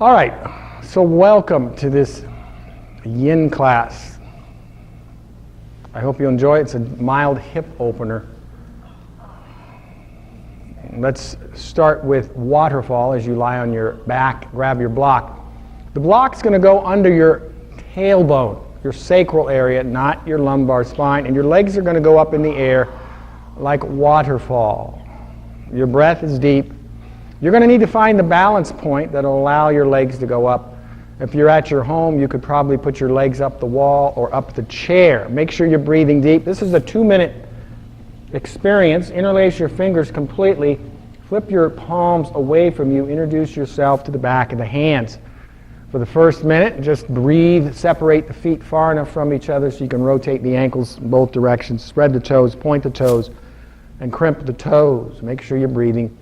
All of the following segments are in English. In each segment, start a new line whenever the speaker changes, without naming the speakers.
All right, so welcome to this Yin class. I hope you enjoy it. It's a mild hip opener. Let's start with Waterfall as you lie on your back, grab your block. The block's going to go under your tailbone, your sacral area, not your lumbar spine, and your legs are going to go up in the air like waterfall. Your breath is deep. You're going to need to find the balance point that will allow your legs to go up. If you're at your home, you could probably put your legs up the wall or up the chair. Make sure you're breathing deep. This is a 2-minute experience. Interlace your fingers completely. Flip your palms away from you. Introduce yourself to the back of the hands. For the first minute, just breathe. Separate the feet far enough from each other so you can rotate the ankles in both directions. Spread the toes, point the toes, and crimp the toes. Make sure you're breathing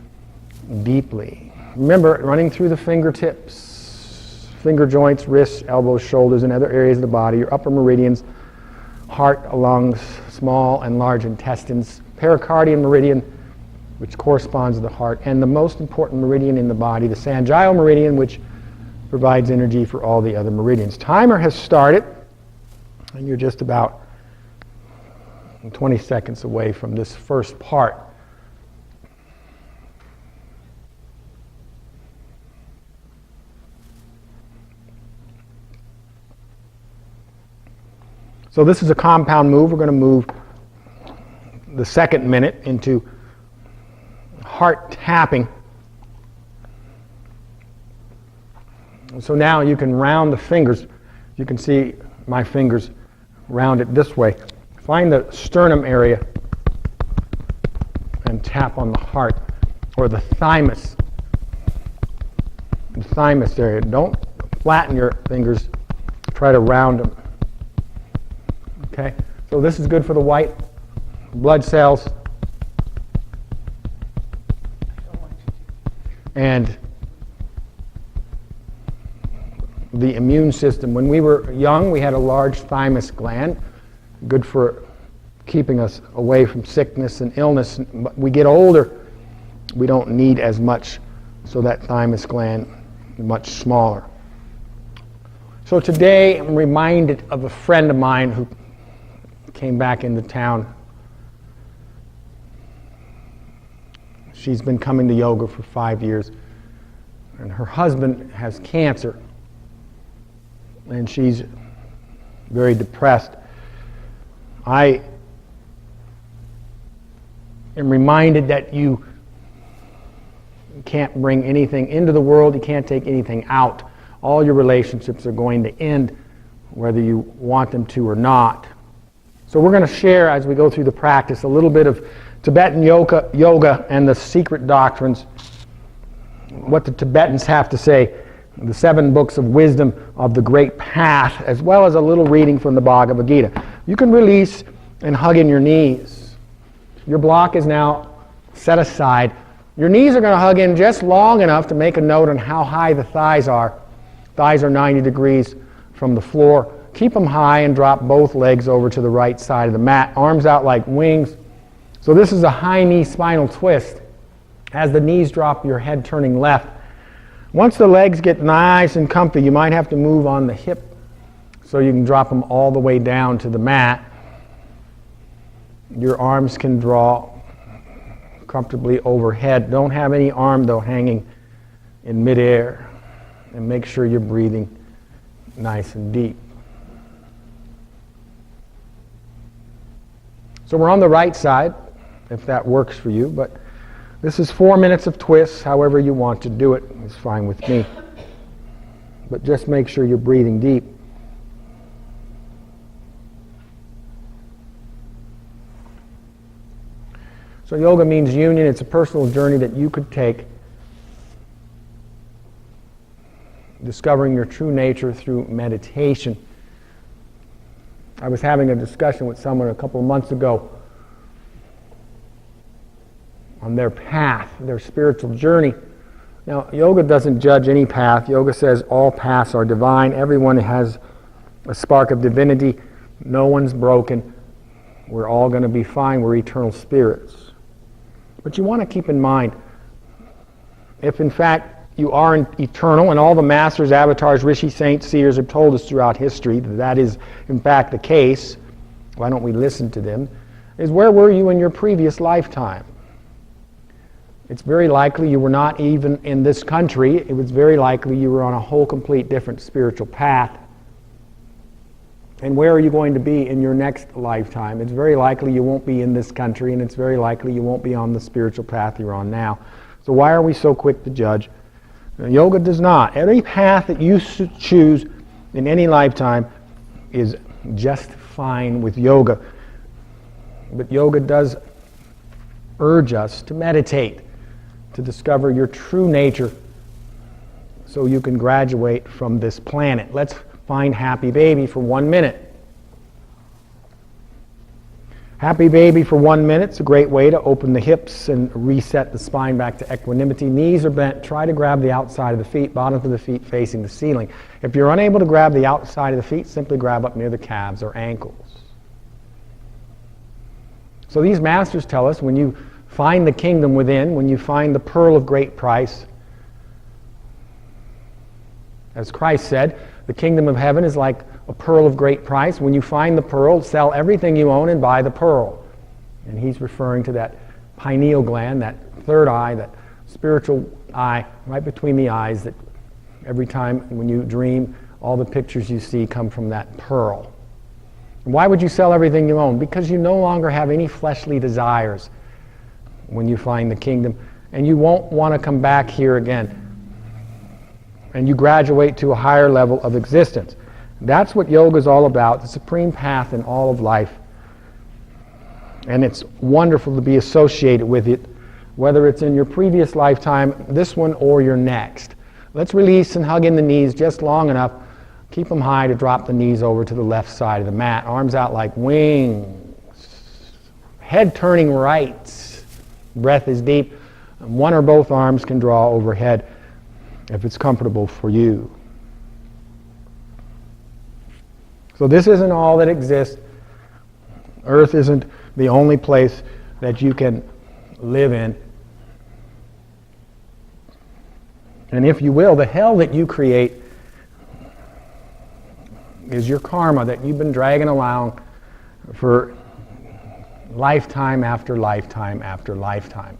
deeply. Remember, running through the fingertips, finger joints, wrists, elbows, shoulders, and other areas of the body, your upper meridians, heart, lungs, small and large intestines, pericardium meridian, which corresponds to the heart, and the most important meridian in the body, the Sanjial meridian, which provides energy for all the other meridians. Timer has started, and you're just about 20 seconds away from this first part. So this is a compound move. We're going to move the second minute into heart tapping. So now you can round the fingers. You can see my fingers round it this way. Find the sternum area and tap on the heart, or the thymus. The thymus area. Don't flatten your fingers. Try to round them. Okay, so this is good for the white blood cells and the immune system. When we were young, we had a large thymus gland, good for keeping us away from sickness and illness. But we get older, we don't need as much, so that thymus gland is much smaller. So today I'm reminded of a friend of mine who came back into town. She's been coming to yoga for 5 years, and her husband has cancer, and she's very depressed. I am reminded that you can't bring anything into the world, you can't take anything out. All your relationships are going to end, whether you want them to or not. So we're going to share, as we go through the practice, a little bit of Tibetan yoga and the secret doctrines, what the Tibetans have to say, the 7 books of wisdom of the great path, as well as a little reading from the Bhagavad Gita. You can release and hug in your knees. Your block is now set aside. Your knees are going to hug in just long enough to make a note on how high the thighs are. Thighs are 90 degrees from the floor. Keep them high and drop both legs over to the right side of the mat. Arms out like wings. So this is a high knee spinal twist. As the knees drop, your head turning left. Once the legs get nice and comfy, you might have to move on the hip so you can drop them all the way down to the mat. Your arms can draw comfortably overhead. Don't have any arm, though, hanging in midair. And make sure you're breathing nice and deep. So we're on the right side, if that works for you, but this is 4 minutes of twists. However you want to do it is fine with me. But just make sure you're breathing deep. So yoga means union. It's a personal journey that you could take, discovering your true nature through meditation. I was having a discussion with someone a couple of months ago on their path, their spiritual journey. Now, yoga doesn't judge any path. Yoga says all paths are divine. Everyone has a spark of divinity. No one's broken. We're all going to be fine. We're eternal spirits. But you want to keep in mind, if in fact you are eternal, and all the masters, avatars, rishis, saints, seers have told us throughout history that that is in fact the case. Why don't we listen to them? Is where were you in your previous lifetime? It's very likely you were not even in this country. It was very likely you were on a whole complete different spiritual path. And where are you going to be in your next lifetime? It's very likely you won't be in this country, and it's very likely you won't be on the spiritual path you're on now. So why are we so quick to judge? Yoga does not. Every path that you choose in any lifetime is just fine with yoga. But yoga does urge us to meditate, to discover your true nature so you can graduate from this planet. Let's find happy baby for 1 minute. Happy baby for 1 minute is a great way to open the hips and reset the spine back to equanimity. Knees are bent. Try to grab the outside of the feet, bottoms of the feet facing the ceiling. If you're unable to grab the outside of the feet, simply grab up near the calves or ankles. So these masters tell us when you find the kingdom within, when you find the pearl of great price, as Christ said, the kingdom of heaven is like a pearl of great price. When you find the pearl, sell everything you own and buy the pearl. And he's referring to that pineal gland, that third eye, that spiritual eye right between the eyes, that every time when you dream, all the pictures you see come from that pearl. And why would you sell everything you own? Because you no longer have any fleshly desires when you find the kingdom, and you won't want to come back here again. And you graduate to a higher level of existence. That's what yoga is all about, the supreme path in all of life. And it's wonderful to be associated with it, whether it's in your previous lifetime, this one, or your next. Let's release and hug in the knees just long enough. Keep them high to drop the knees over to the left side of the mat. Arms out like wings. Head turning right. Breath is deep. One or both arms can draw overhead if it's comfortable for you. So this isn't all that exists. Earth isn't the only place that you can live in. And if you will, the hell that you create is your karma that you've been dragging along for lifetime after lifetime after lifetime.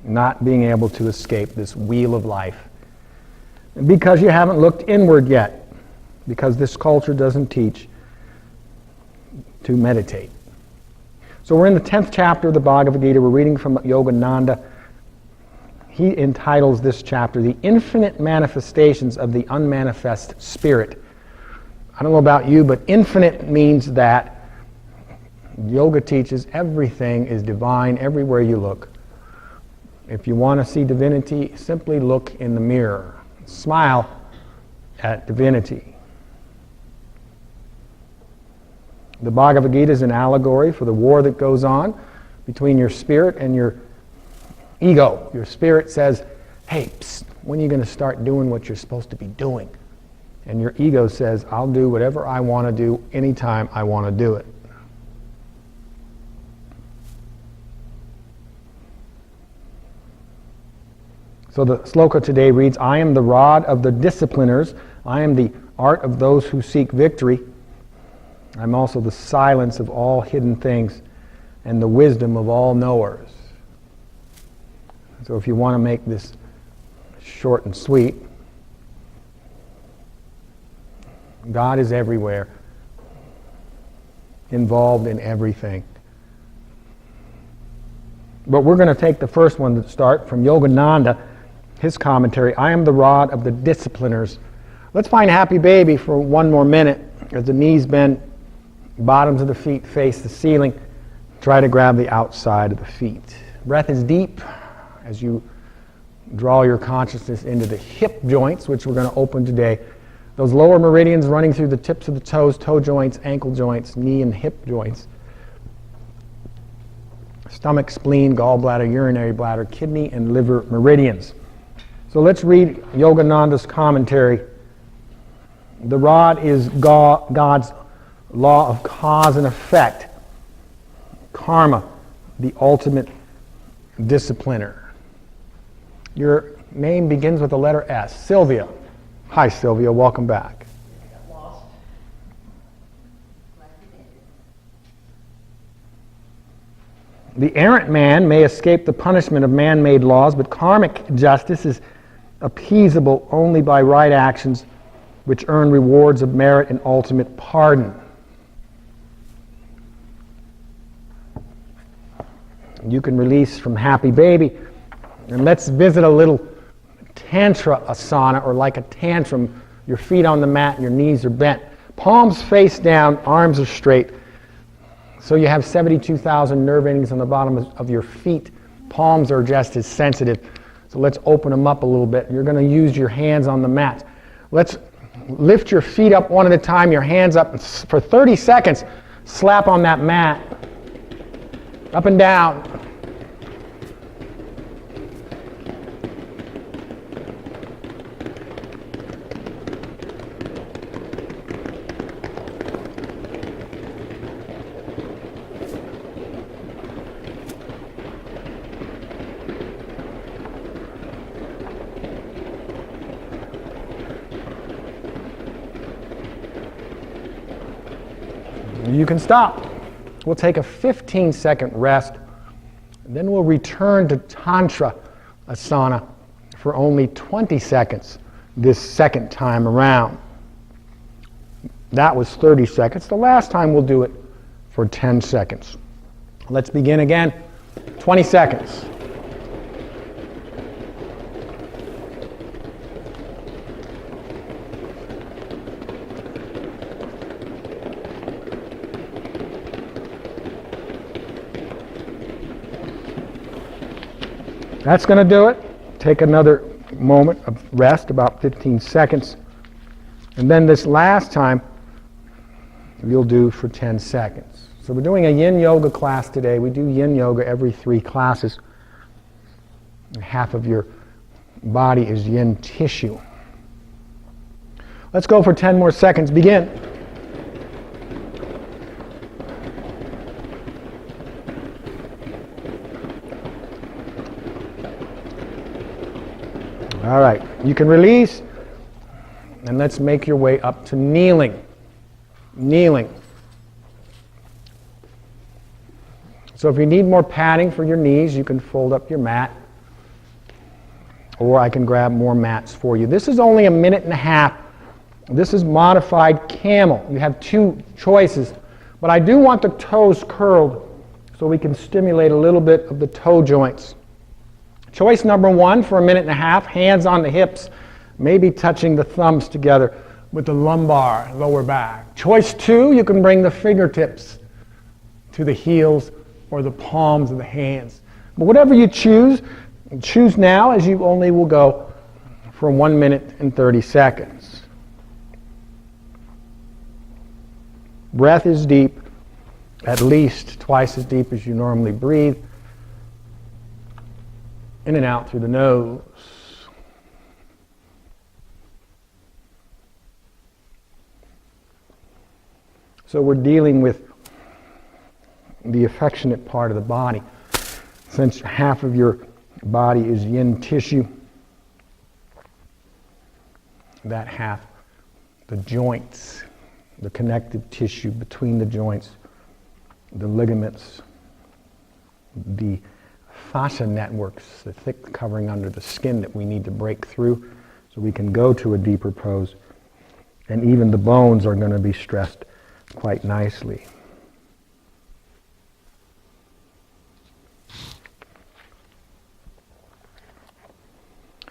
Not being able to escape this wheel of life. Because you haven't looked inward yet. Because this culture doesn't teach to meditate. So we're in the 10th chapter of the Bhagavad Gita. We're reading from Yogananda. He entitles this chapter, The Infinite Manifestations of the Unmanifest Spirit. I don't know about you, but infinite means that yoga teaches everything is divine everywhere you look. If you want to see divinity, simply look in the mirror. Smile at divinity. The Bhagavad Gita is an allegory for the war that goes on between your spirit and your ego. Your spirit says, hey, psst, when are you going to start doing what you're supposed to be doing? And your ego says, I'll do whatever I want to do anytime I want to do it. So the sloka today reads, I am the rod of the discipliners. I am the art of those who seek victory. I'm also the silence of all hidden things and the wisdom of all knowers. So if you want to make this short and sweet, God is everywhere, involved in everything. But we're going to take the first one to start from Yogananda, his commentary, I am the rod of the discipliners. Let's find happy baby for 1 more minute as the knees bend, bottoms of the feet face the ceiling. Try to grab the outside of the feet. Breath is deep as you draw your consciousness into the hip joints, which we're going to open today. Those lower meridians running through the tips of the toes, toe joints, ankle joints, knee and hip joints. Stomach, spleen, gallbladder, urinary bladder, kidney, and liver meridians. So let's read Yogananda's commentary. The rod is God's law of cause and effect. Karma, the ultimate discipliner. Your name begins with the letter S. Sylvia. Hi, Sylvia. Welcome back. The errant man may escape the punishment of man-made laws, but karmic justice is appeasable only by right actions which earn rewards of merit and ultimate pardon. You can release from happy baby. And let's visit a little Tantra asana, or like a tantrum. Your feet on the mat, your knees are bent. Palms face down, arms are straight. So you have 72,000 nerve endings on the bottom of your feet. Palms are just as sensitive. So let's open them up a little bit. You're going to use your hands on the mat. Let's lift your feet up one at a time, your hands up for 30 seconds. Slap on that mat. Up and down. You can stop. We'll take a 15-second rest, and then we'll return to Tantra asana for only 20 seconds this second time around. That was 30 seconds. The last time we'll do it for 10 seconds. Let's begin again. 20 seconds. That's going to do it. Take another moment of rest, about 15 seconds. And then this last time, you'll do for 10 seconds. So we're doing a Yin Yoga class today. We do Yin Yoga every 3 classes. Half of your body is Yin tissue. Let's go for 10 more seconds. Begin. All right, you can release, and let's make your way up to kneeling. Kneeling. So if you need more padding for your knees, you can fold up your mat, or I can grab more mats for you. This is only a minute and a half. This is modified camel. You have 2 choices, but I do want the toes curled so we can stimulate a little bit of the toe joints. Choice number 1 for a minute and a half, hands on the hips, maybe touching the thumbs together with the lumbar, lower back. Choice 2, you can bring the fingertips to the heels or the palms of the hands. But whatever you choose now, as you only will go for 1 minute and 30 seconds. Breath is deep, at least twice as deep as you normally breathe. In and out through the nose. So we're dealing with the affectionate part of the body. Since half of your body is yin tissue, that half, the joints, the connective tissue between the joints, the ligaments, the fascia networks, the thick covering under the skin that we need to break through so we can go to a deeper pose. And even the bones are going to be stressed quite nicely.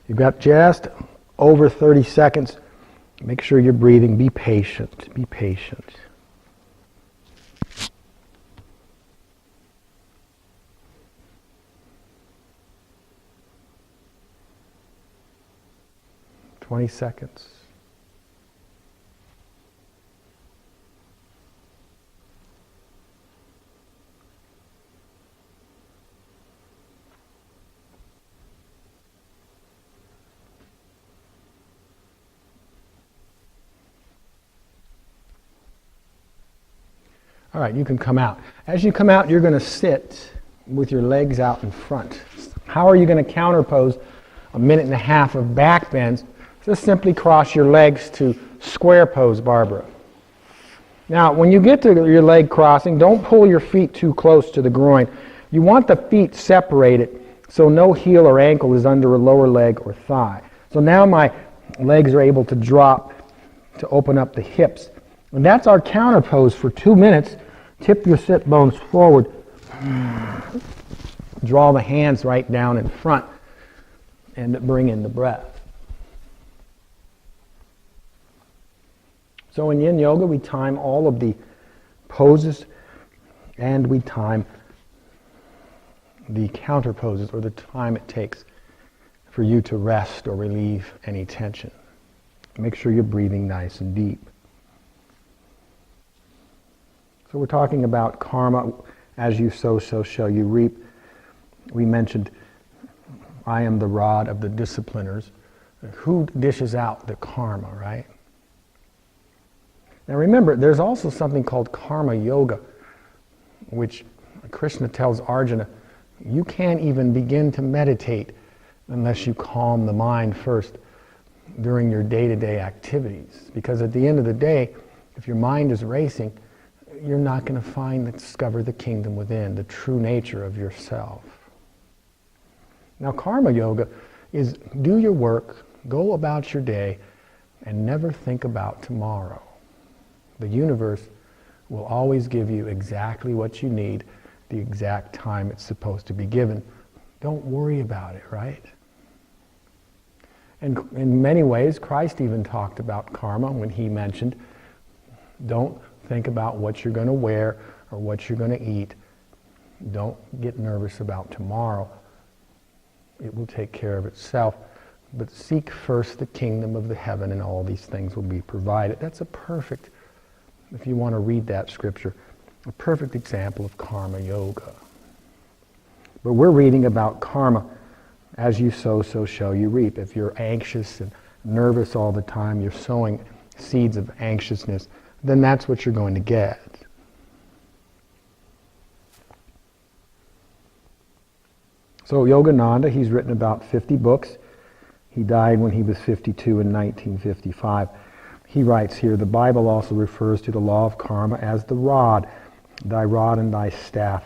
You've got just over 30 seconds. Make sure you're breathing. Be patient. Be patient. Twenty seconds. All right, you can come out. As you come out, you're going to sit with your legs out in front. How are you going to counterpose? a minute and a half of back bends, just simply cross your legs to square pose, Barbara. Now, when you get to your leg crossing, don't pull your feet too close to the groin. You want the feet separated so no heel or ankle is under a lower leg or thigh. So now my legs are able to drop to open up the hips. And that's our counter pose for 2 minutes. Tip your sit bones forward. Draw the hands right down in front and bring in the breath. So in Yin Yoga, we time all of the poses and we time the counter poses, or the time it takes for you to rest or relieve any tension. Make sure you're breathing nice and deep. So we're talking about karma. As you sow, so shall you reap. We mentioned, I am the rod of the discipliners. Who dishes out the karma, right? Now remember, there's also something called karma yoga, which Krishna tells Arjuna, you can't even begin to meditate unless you calm the mind first during your day-to-day activities. Because at the end of the day, if your mind is racing, you're not going to discover the kingdom within, the true nature of yourself. Now, karma yoga is do your work, go about your day, and never think about tomorrow. The universe will always give you exactly what you need, the exact time it's supposed to be given. Don't worry about it, right? And in many ways, Christ even talked about karma when he mentioned, don't think about what you're going to wear or what you're going to eat. Don't get nervous about tomorrow. It will take care of itself. But seek first the kingdom of the heaven and all these things will be provided. That's a perfect, if you want to read that scripture, a perfect example of karma yoga. But we're reading about karma. As you sow, so shall you reap. If you're anxious and nervous all the time, you're sowing seeds of anxiousness, then that's what you're going to get. So Yogananda, he's written about 50 books. He died when he was 52 in 1955. He writes here, the Bible also refers to the law of karma as the rod. Thy rod and thy staff,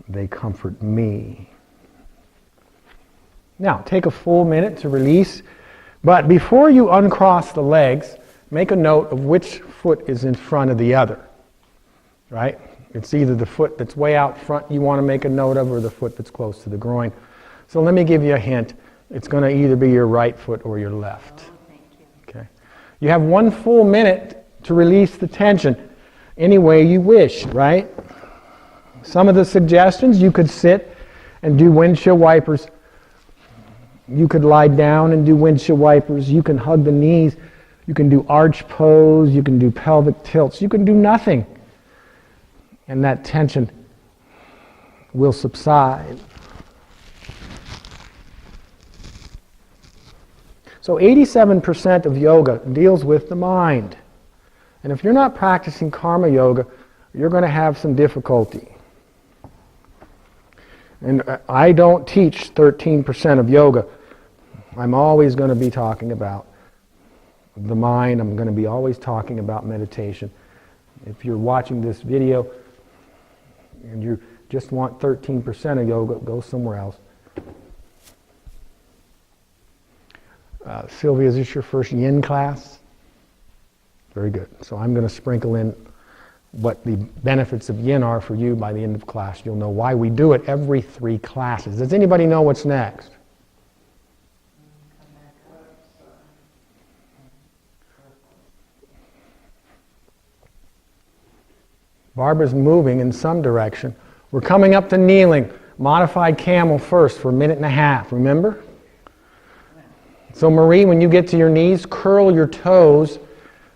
they comfort me. Now, take a full minute to release. But before you uncross the legs, make a note of which foot is in front of the other, right? It's either the foot that's way out front you want to make a note of or the foot that's close to the groin. So let me give you a hint. It's going to either be your right foot or your left.
Oh, thank you.
Okay. You have 1 full minute to release the tension any way you wish, right? Some of the suggestions, you could sit and do windshield wipers. You could lie down and do windshield wipers. You can hug the knees. You can do arch pose. You can do pelvic tilts. You can do nothing. And that tension will subside. So 87% of yoga deals with the mind. And if you're not practicing karma yoga, you're going to have some difficulty. And I don't teach 13% of yoga. I'm always going to be talking about the mind. I'm going to be always talking about meditation. If you're watching this video and you just want 13% of yoga, go somewhere else. Sylvia, is this your first Yin class? Very good. So I'm going to sprinkle in what the benefits of Yin are for you by the end of class. You'll know why we do it every 3 classes. Does anybody know what's next? Barbara's moving in some direction. We're coming up to kneeling. Modified camel first for a minute and a half, remember? So Marie, when you get to your knees, curl your toes.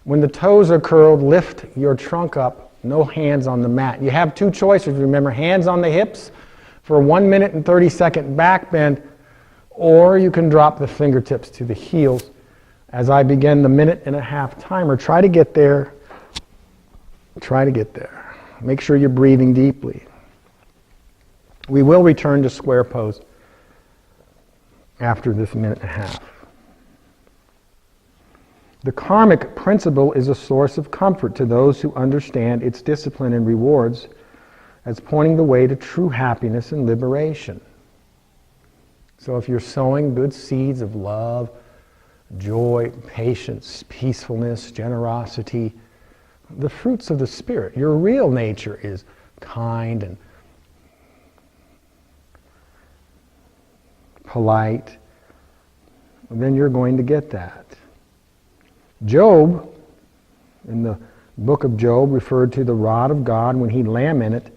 When the toes are curled, lift your trunk up. No hands on the mat. You have 2 choices, remember. Hands on the hips for a 1 minute and 30-second back bend, or you can drop the fingertips to the heels. As I begin the minute and a half timer, try to get there. Try to get there. Make sure you're breathing deeply. We will return to square pose. after this minute and a half. The karmic principle is a source of comfort to those who understand its discipline and rewards as pointing the way to true happiness and liberation. So if you're sowing good seeds of love, joy, patience, peacefulness, generosity, the fruits of the Spirit, your real nature is kind and polite, then you're going to get that. Job, in the book of Job, referred to the rod of God when he lamented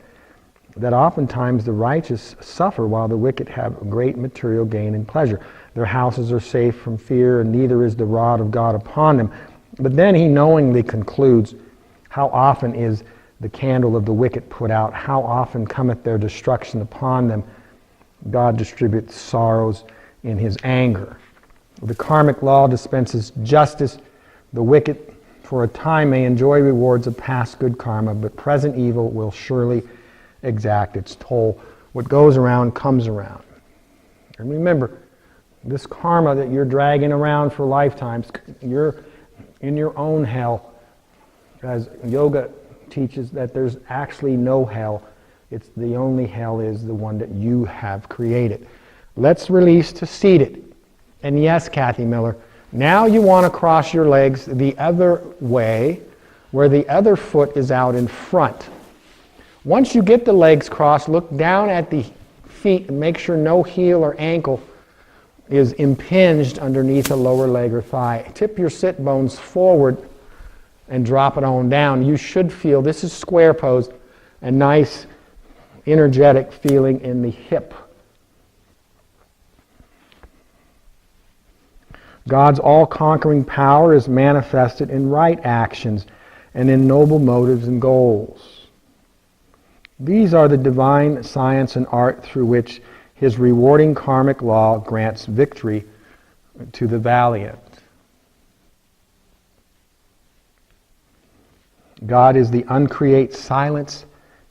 that oftentimes the righteous suffer while the wicked have great material gain and pleasure. Their houses are safe from fear, and neither is the rod of God upon them. But then he knowingly concludes, how often is the candle of the wicked put out? How often cometh their destruction upon them? God distributes sorrows in his anger. The karmic law dispenses justice. The wicked, for a time, may enjoy rewards of past good karma, but present evil will surely exact its toll. What goes around comes around. And remember, this karma that you're dragging around for lifetimes, you're in your own hell. As yoga teaches that there's actually no hell. It's the only hell is the one that you have created. Let's release to seated. And yes, Kathy Miller, now you want to cross your legs the other way, where the other foot is out in front. Once you get the legs crossed, look down at the feet and make sure no heel or ankle is impinged underneath a lower leg or thigh. Tip your sit bones forward and drop it on down. You should feel, this is square pose, a nice energetic feeling in the hip. God's all-conquering power is manifested in right actions and in noble motives and goals. These are the divine science and art through which his rewarding karmic law grants victory to the valiant. God is the uncreate silence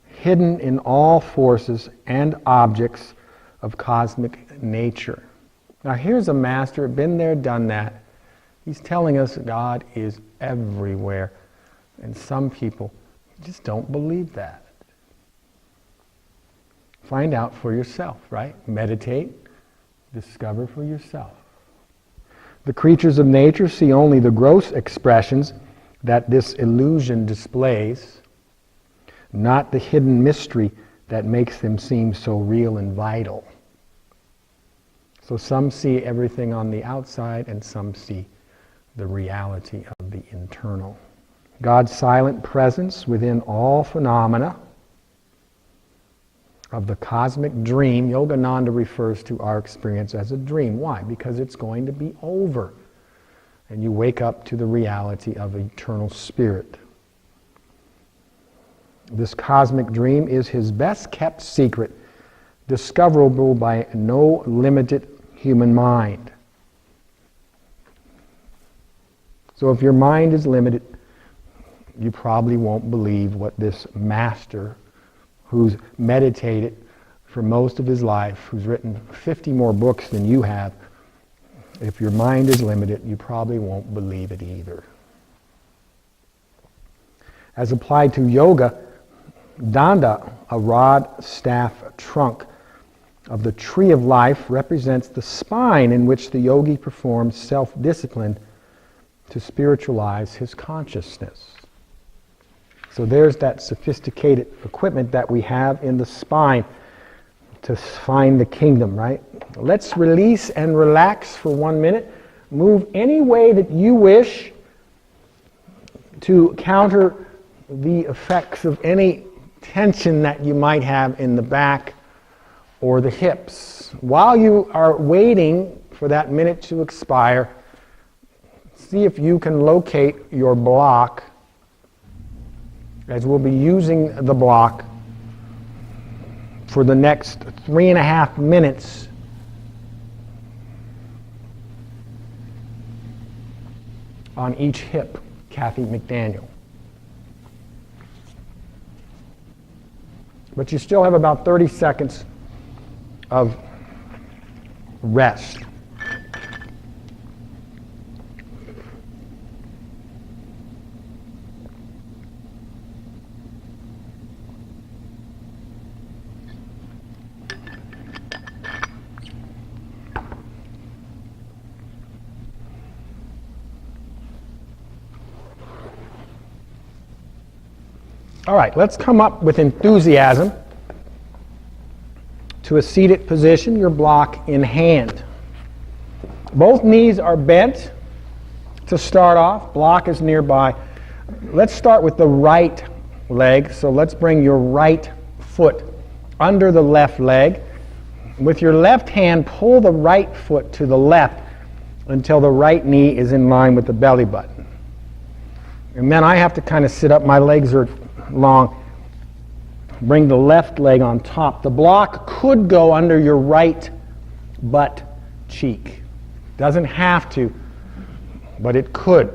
hidden in all forces and objects of cosmic nature. Now here's a master, been there, done that. He's telling us God is everywhere. And some people just don't believe that. Find out for yourself, right? Meditate, discover for yourself. The creatures of nature see only the gross expressions that this illusion displays, not the hidden mystery that makes them seem so real and vital. So some see everything on the outside and some see the reality of the internal. God's silent presence within all phenomena of the cosmic dream. Yogananda refers to our experience as a dream. Why? Because it's going to be over. And you wake up to the reality of eternal spirit. This cosmic dream is his best kept secret, discoverable by no limited human mind. So if your mind is limited, you probably won't believe what this master, who's meditated for most of his life, who's written 50 more books than you have, if your mind is limited, you probably won't believe it either. As applied to yoga, danda, a rod, staff, trunk of the tree of life, represents the spine in which the yogi performs self-discipline to spiritualize his consciousness. So there's that sophisticated equipment that we have in the spine to find the kingdom, right? Let's release and relax for 1 minute. Move any way that you wish to counter the effects of any tension that you might have in the back or the hips. While you are waiting for that minute to expire, see if you can locate your block, as we'll be using the block for the next 3.5 minutes. On each hip, Kathy McDaniel. But you still have about 30 seconds of rest. All right, let's come up with enthusiasm to a seated position, your block in hand. Both knees are bent to start off. Block is nearby. Let's start with the right leg. So let's bring your right foot under the left leg. With your left hand, pull the right foot to the left until the right knee is in line with the belly button. And then I have to kind of sit up. My legs are long. Bring the left leg on top. The block could go under your right butt cheek. Doesn't have to, but it could.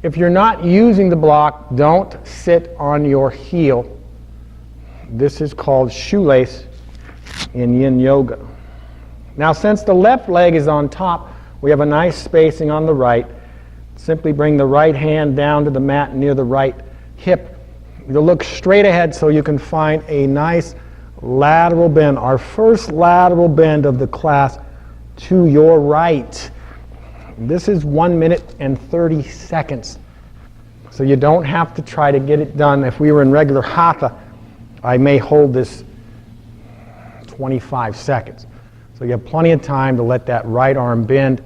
If you're not using the block, don't sit on your heel. This is called shoelace in Yin Yoga. Now, since the left leg is on top, we have a nice spacing on the right. Simply bring the right hand down to the mat near the right hip. You'll look straight ahead so you can find a nice lateral bend. Our first lateral bend of the class to your right. This is 1 minute and 30 seconds. So you don't have to try to get it done. If we were in regular Hatha, I may hold this 25 seconds. So you have plenty of time to let that right arm bend,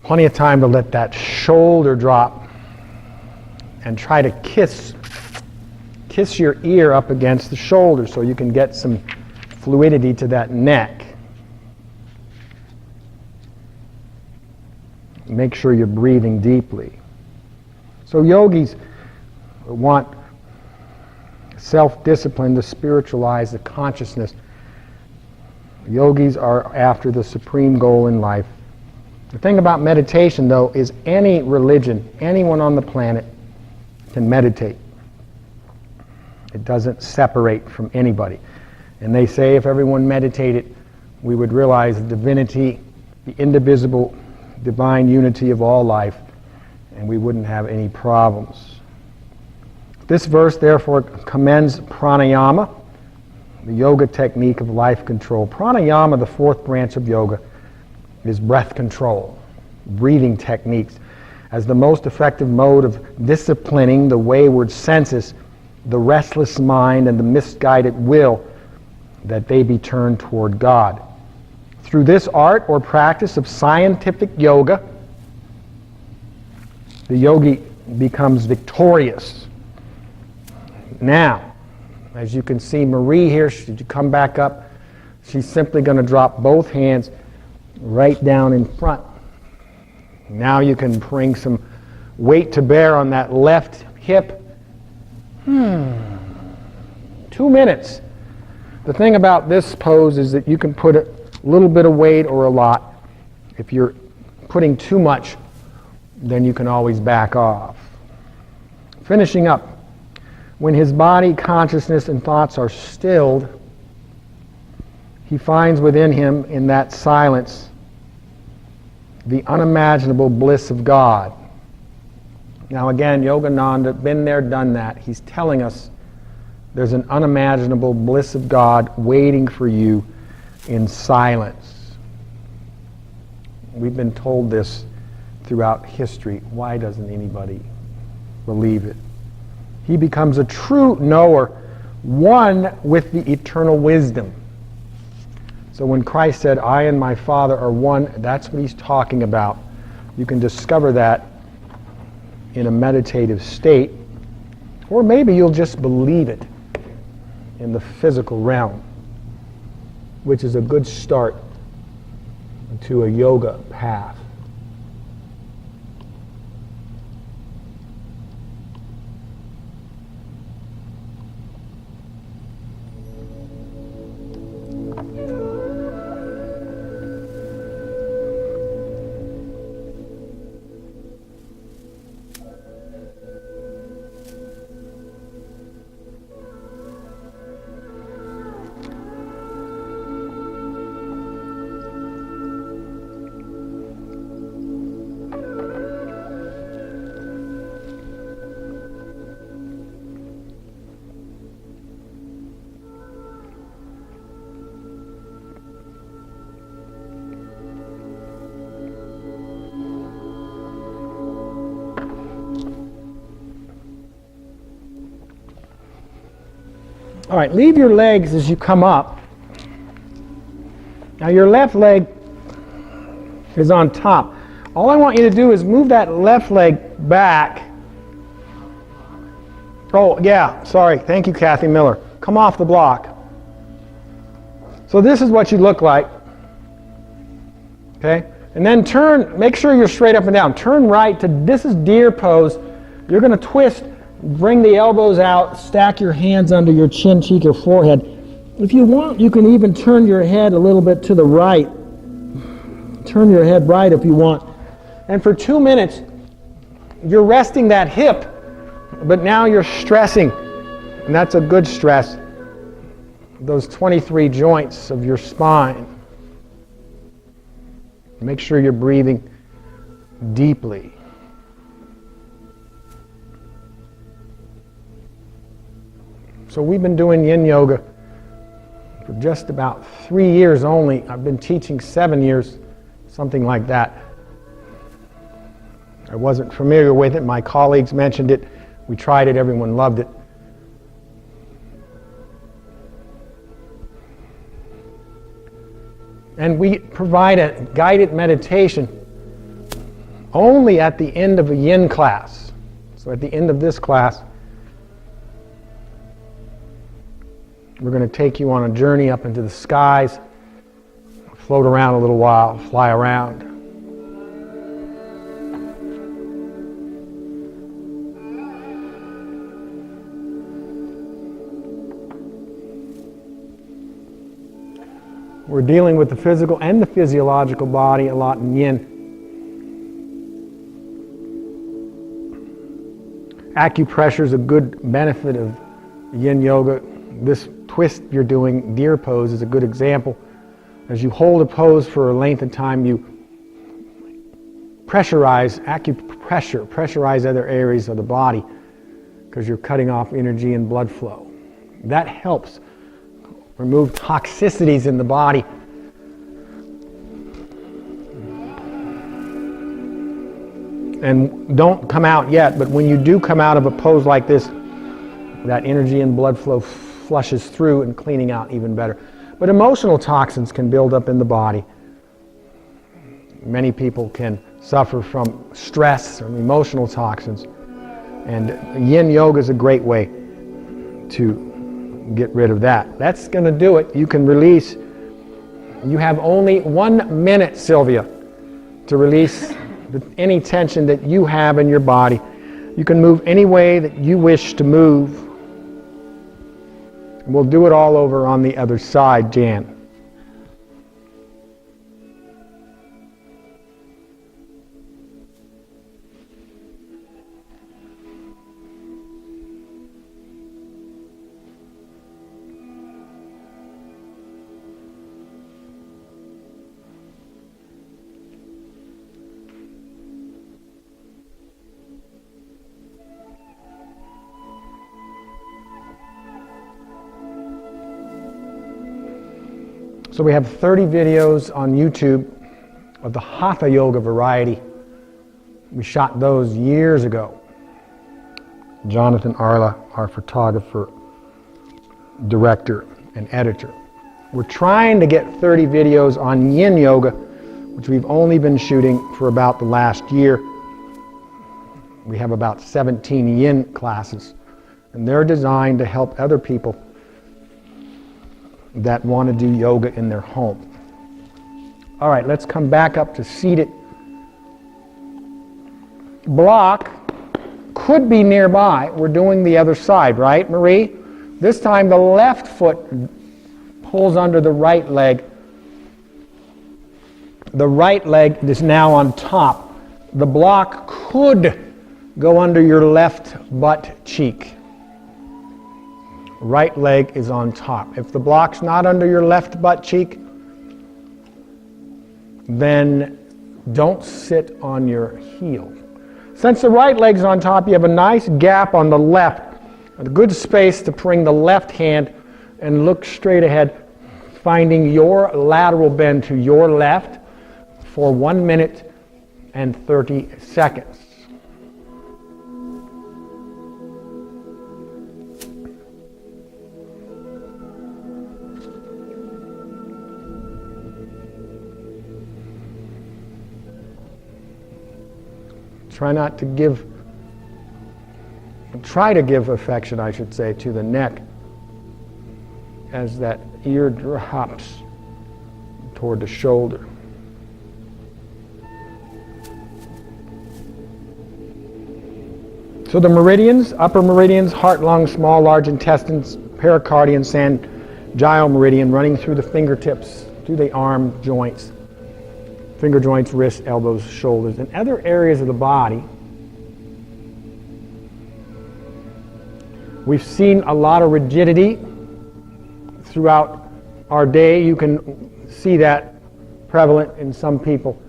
plenty of time to let that shoulder drop, and try to kiss your ear up against the shoulder so you can get some fluidity to that neck. Make sure you're breathing deeply. So yogis want self-discipline to spiritualize the consciousness. Yogis are after the supreme goal in life. The thing about meditation, though, is any religion, anyone on the planet can meditate. It doesn't separate from anybody. And they say if everyone meditated, we would realize the divinity, the indivisible divine unity of all life, and we wouldn't have any problems. This verse, therefore, commends pranayama, the yoga technique of life control. Pranayama, the fourth branch of yoga, is breath control, breathing techniques, as the most effective mode of disciplining the wayward senses, the restless mind, and the misguided will, that they be turned toward God. Through this art or practice of scientific yoga, the yogi becomes victorious. Now, as you can see, Marie here, should you come back up, she's simply going to drop both hands right down in front. Now you can bring some weight to bear on that left hip. 2 minutes. The thing about this pose is that you can put a little bit of weight or a lot. If you're putting too much, then you can always back off. Finishing up. When his body, consciousness, and thoughts are stilled, he finds within him, in that silence, the unimaginable bliss of God. Now again, Yogananda, been there, done that. He's telling us there's an unimaginable bliss of God waiting for you in silence. We've been told this throughout history. Why doesn't anybody believe it? He becomes a true knower, one with the eternal wisdom. So when Christ said, I and my Father are one, that's what he's talking about. You can discover that in a meditative state, or maybe you'll just believe it in the physical realm, which is a good start to a yoga path. All right, leave your legs as you come up. Now your left leg is on top. All I want you to do is move that left leg back. Oh, yeah, sorry. Thank you, Kathy Miller. Come off the block. So this is what you look like. Okay? And then turn, make sure you're straight up and down. Turn right to, this is deer pose. You're going to twist, bring the elbows out, stack your hands under your chin, cheek, or forehead. If you want, you can even turn your head a little bit to the right. Turn your head right if you want. And for 2 minutes, you're resting that hip, but now you're stressing, and that's a good stress, those 23 joints of your spine. Make sure you're breathing deeply. So we've been doing Yin Yoga for just about 3 years only. I've been teaching 7 years, something like that. I wasn't familiar with it. My colleagues mentioned it. We tried it. Everyone loved it. And we provide a guided meditation only at the end of a Yin class. So at the end of this class, we're going to take you on a journey up into the skies, float around a little while, fly around. We're dealing with the physical and the physiological body a lot in Yin. Acupressure is a good benefit of Yin Yoga. This twist you're doing, deer pose, is a good example. As you hold a pose for a length of time, you pressurize other areas of the body because you're cutting off energy and blood flow. That helps remove toxicities in the body. And don't come out yet, but when you do come out of a pose like this, that energy and blood flow flushes through and cleaning out even better. But emotional toxins can build up in the body. Many people can suffer from stress or emotional toxins. And Yin Yoga is a great way to get rid of that. That's going to do it. You can release. You have only 1 minute, Sylvia, to release any tension that you have in your body. You can move any way that you wish to move. And we'll do it all over on the other side, Jan. So we have 30 videos on YouTube of the Hatha Yoga variety. We shot those years ago. Jonathan Arla, our photographer, director, and editor. We're trying to get 30 videos on Yin Yoga, which we've only been shooting for about the last year. We have about 17 Yin classes, and they're designed to help other people that want to do yoga in their home. All right, let's come back up to seated. Block could be nearby. We're doing the other side, right, Marie? This time the left foot pulls under the right leg. The right leg is now on top. The block could go under your left butt cheek. Right leg is on top. If the block's not under your left butt cheek, then don't sit on your heel. Since the right leg's on top, you have a nice gap on the left, a good space to bring the left hand and look straight ahead, finding your lateral bend to your left for 1 minute and 30 seconds. try to give affection, I should say, to the neck as that ear drops toward the shoulder. So the meridians, upper meridians, heart, lungs, small, large intestines, pericardium, sangial meridian running through the fingertips, through the arm joints, finger joints, wrists, elbows, shoulders, and other areas of the body. We've seen a lot of rigidity throughout our day. You can see that prevalent in some people.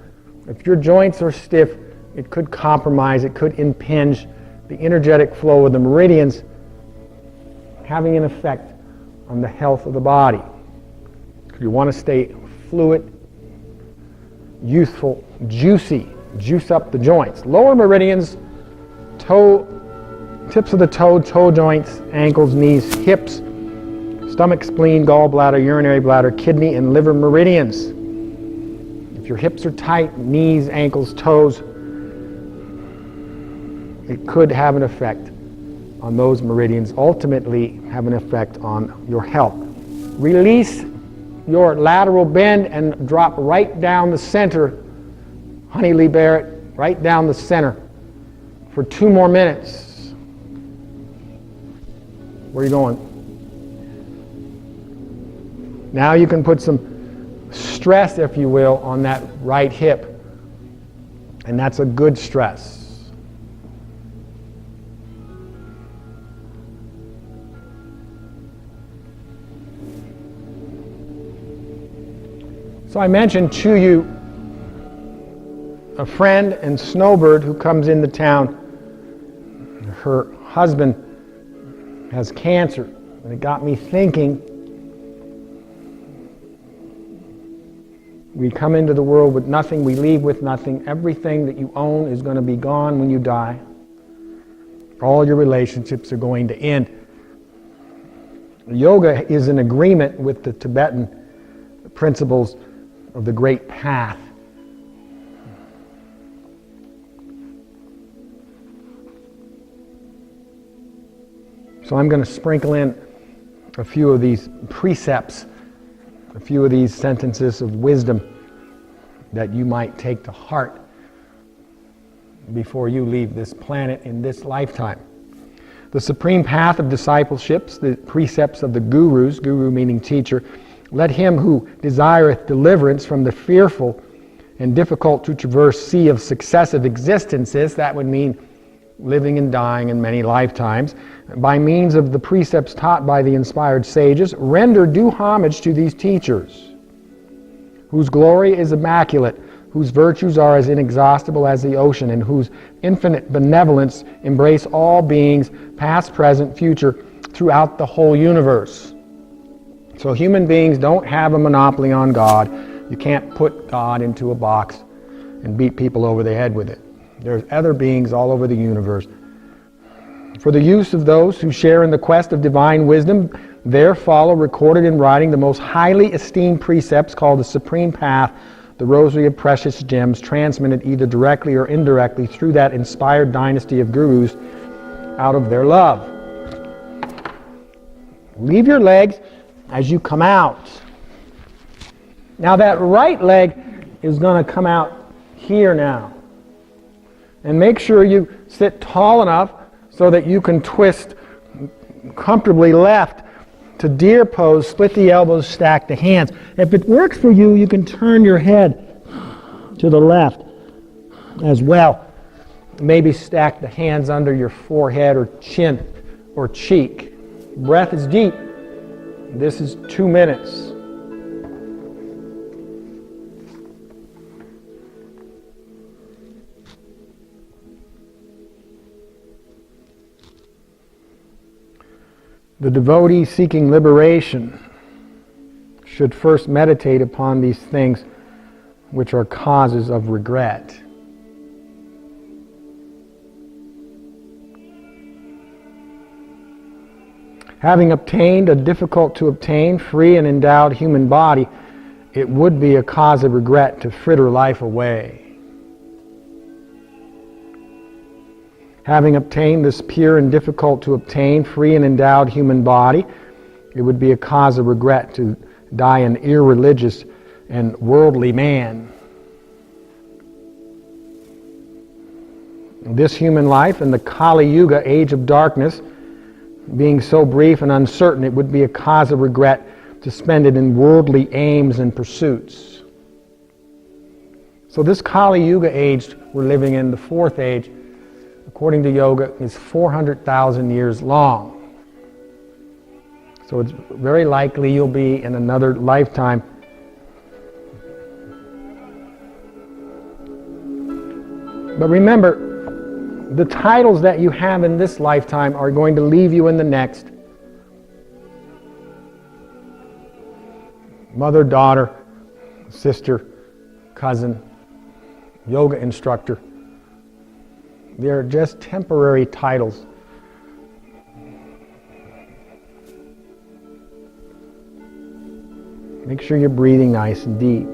If your joints are stiff, it could compromise, it could impinge the energetic flow of the meridians, having an effect on the health of the body. You want to stay fluid, youthful, juicy, juice up the joints. Lower meridians, tips of the toe joints, ankles, knees, hips, stomach, spleen, gallbladder, urinary bladder, kidney, and liver meridians. If your hips are tight, knees, ankles, toes, it could have an effect on those meridians, ultimately have an effect on your health. Release your lateral bend and drop right down the center. Honey Lee Barrett, right down the center for 2 more minutes. Where are you going? Now you can put some stress, if you will, on that right hip. And that's a good stress. So I mentioned to you a friend and snowbird who comes into town. Her husband has cancer, and it got me thinking. We come into the world with nothing, we leave with nothing. Everything that you own is going to be gone when you die. All your relationships are going to end. Yoga is in agreement with the Tibetan principles of the great path. So I'm going to sprinkle in a few of these precepts, a few of these sentences of wisdom that you might take to heart before you leave this planet in this lifetime. The supreme path of discipleships, the precepts of the gurus, guru meaning teacher, let him who desireth deliverance from the fearful and difficult to traverse sea of successive existences, that would mean living and dying in many lifetimes, by means of the precepts taught by the inspired sages, render due homage to these teachers, whose glory is immaculate, whose virtues are as inexhaustible as the ocean, and whose infinite benevolence embrace all beings, past, present, future, throughout the whole universe. So human beings don't have a monopoly on God. You can't put God into a box and beat people over the head with it. There's other beings all over the universe. For the use of those who share in the quest of divine wisdom, there follow, recorded in writing, the most highly esteemed precepts called the Supreme Path, the Rosary of Precious Gems, transmitted either directly or indirectly through that inspired dynasty of gurus out of their love. Leave your legs as you come out. Now that right leg is going to come out here now. And make sure you sit tall enough so that you can twist comfortably left to deer pose, split the elbows, stack the hands. If it works for you, you can turn your head to the left as well. Maybe stack the hands under your forehead or chin or cheek. Breath is deep. This is 2 minutes. The devotee seeking liberation should first meditate upon these things which are causes of regret. Having obtained a difficult to obtain, free and endowed human body, it would be a cause of regret to fritter life away. Having obtained this pure and difficult to obtain, free and endowed human body, it would be a cause of regret to die an irreligious and worldly man. This human life in the Kali Yuga, age of darkness, being so brief and uncertain, it would be a cause of regret to spend it in worldly aims and pursuits. So this Kali Yuga age we're living in, the fourth age, according to yoga, is 400,000 years long. So it's very likely you'll be in another lifetime. But remember, the titles that you have in this lifetime are going to leave you in the next. Mother, daughter, sister, cousin, yoga instructor. They're just temporary titles. Make sure you're breathing nice and deep.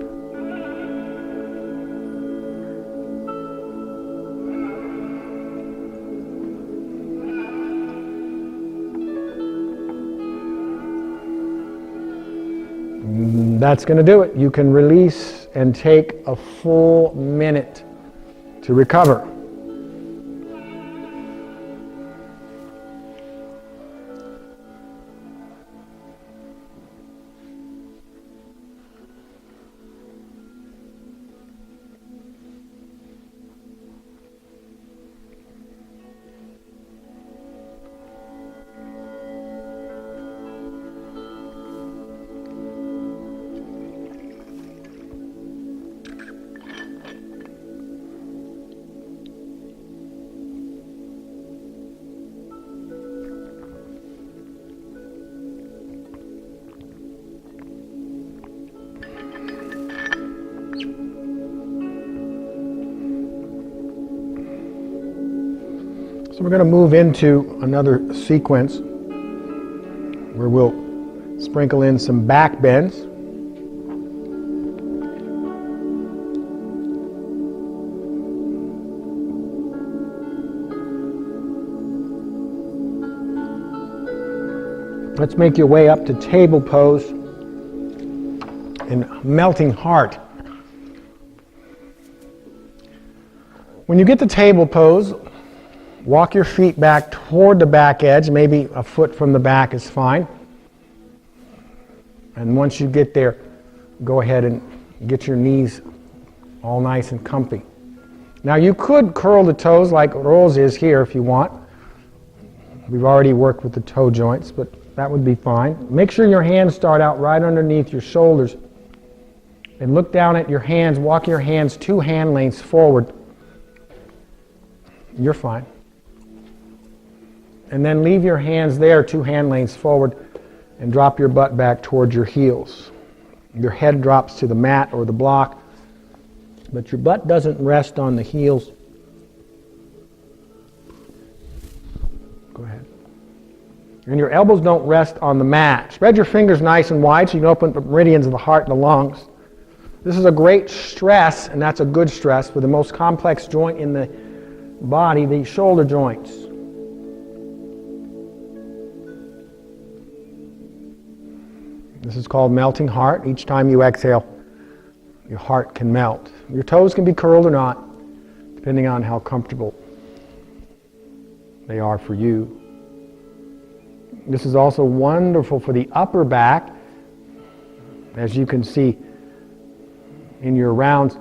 That's going to do it. You can release and take a full minute to recover. So we're going to move into another sequence where we'll sprinkle in some back bends. Let's make your way up to table pose in melting heart. When you get to table pose, walk your feet back toward the back edge. Maybe a foot from the back is fine. And once you get there, go ahead and get your knees all nice and comfy. Now you could curl the toes like Rose is here if you want. We've already worked with the toe joints, but that would be fine. Make sure your hands start out right underneath your shoulders. And look down at your hands. Walk your hands 2 hand lengths forward. You're fine. And then leave your hands there 2 hand lengths forward and drop your butt back towards your heels. Your head drops to the mat or the block, but your butt doesn't rest on the heels. Go ahead. And your elbows don't rest on the mat. Spread your fingers nice and wide so you can open the meridians of the heart and the lungs. This is a great stress, and that's a good stress, for the most complex joint in the body, the shoulder joints. This is called melting heart. Each time you exhale, your heart can melt. Your toes can be curled or not, depending on how comfortable they are for you. This is also wonderful for the upper back. As you can see in your rounds,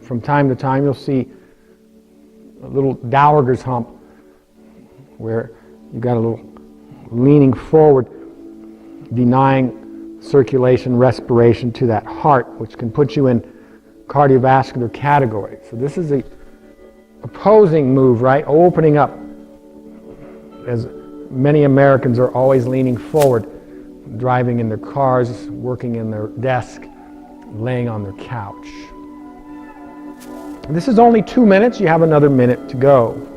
from time to time you'll see a little dowager's hump where you got a little leaning forward, denying circulation, respiration to that heart, which can put you in cardiovascular category. So this is a opposing move, right? Opening up, as many Americans are always leaning forward, driving in their cars, working in their desk, laying on their couch. This is only 2 minutes. You have another minute to go.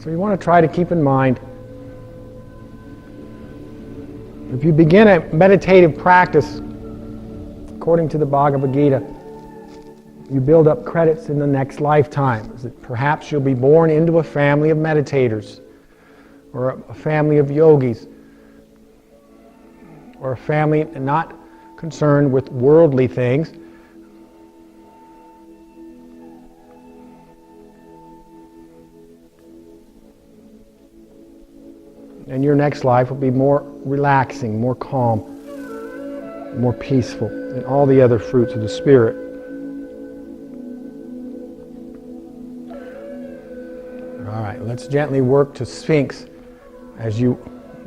So you want to try to keep in mind, if you begin a meditative practice, according to the Bhagavad Gita, you build up credits in the next lifetime. Perhaps you'll be born into a family of meditators, or a family of yogis, or a family not concerned with worldly things. And your next life will be more relaxing, more calm, more peaceful, and all the other fruits of the Spirit. All right, let's gently work to Sphinx as you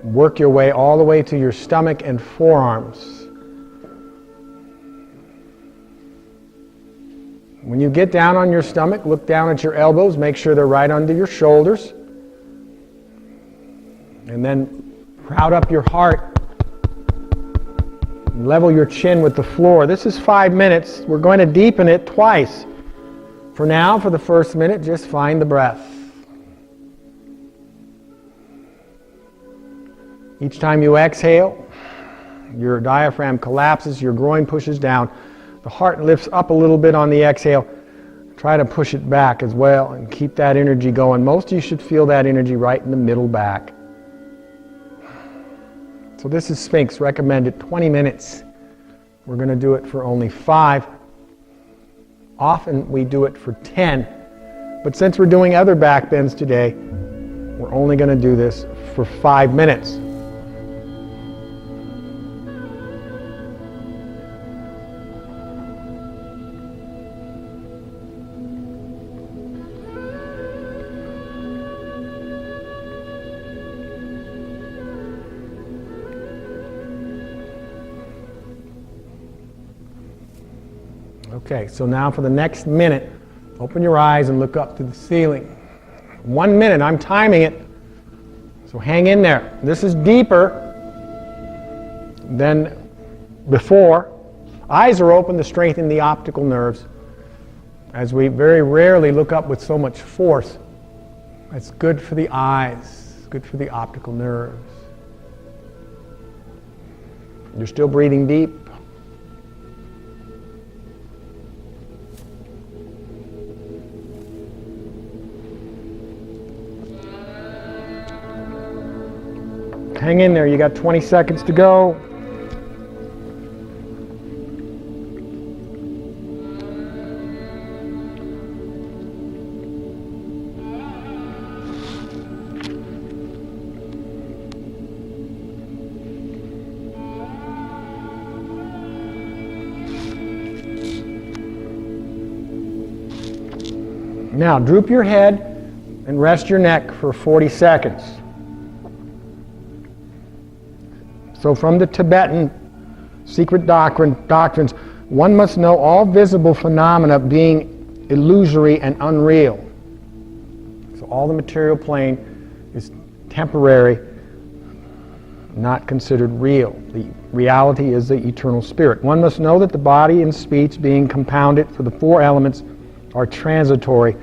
work your way all the way to your stomach and forearms. When you get down on your stomach, look down at your elbows, make sure they're right under your shoulders. And then proud up your heart. Level your chin with the floor. This is 5 minutes. We're going to deepen it twice. For now, for the first minute, just find the breath. Each time you exhale, your diaphragm collapses, your groin pushes down. The heart lifts up a little bit on the exhale. Try to push it back as well and keep that energy going. Most of you should feel that energy right in the middle back. So this is Sphinx, recommended 20 minutes. We're going to do it for only 5. Often we do it for 10. But since we're doing other back bends today, we're only going to do this for 5 minutes. Okay, so now for the next minute, open your eyes and look up to the ceiling. 1 minute, I'm timing it. So hang in there. This is deeper than before. Eyes are open to strengthen the optical nerves, as we very rarely look up with so much force. It's good for the eyes, good for the optical nerves. You're still breathing deep. Hang in there, you got 20 seconds to go. Now, droop your head and rest your neck for 40 seconds. So from the Tibetan secret doctrines, one must know all visible phenomena being illusory and unreal. So all the material plane is temporary, not considered real. The reality is the eternal spirit. One must know that the body and speech, being compounded for the 4 elements, are transitory.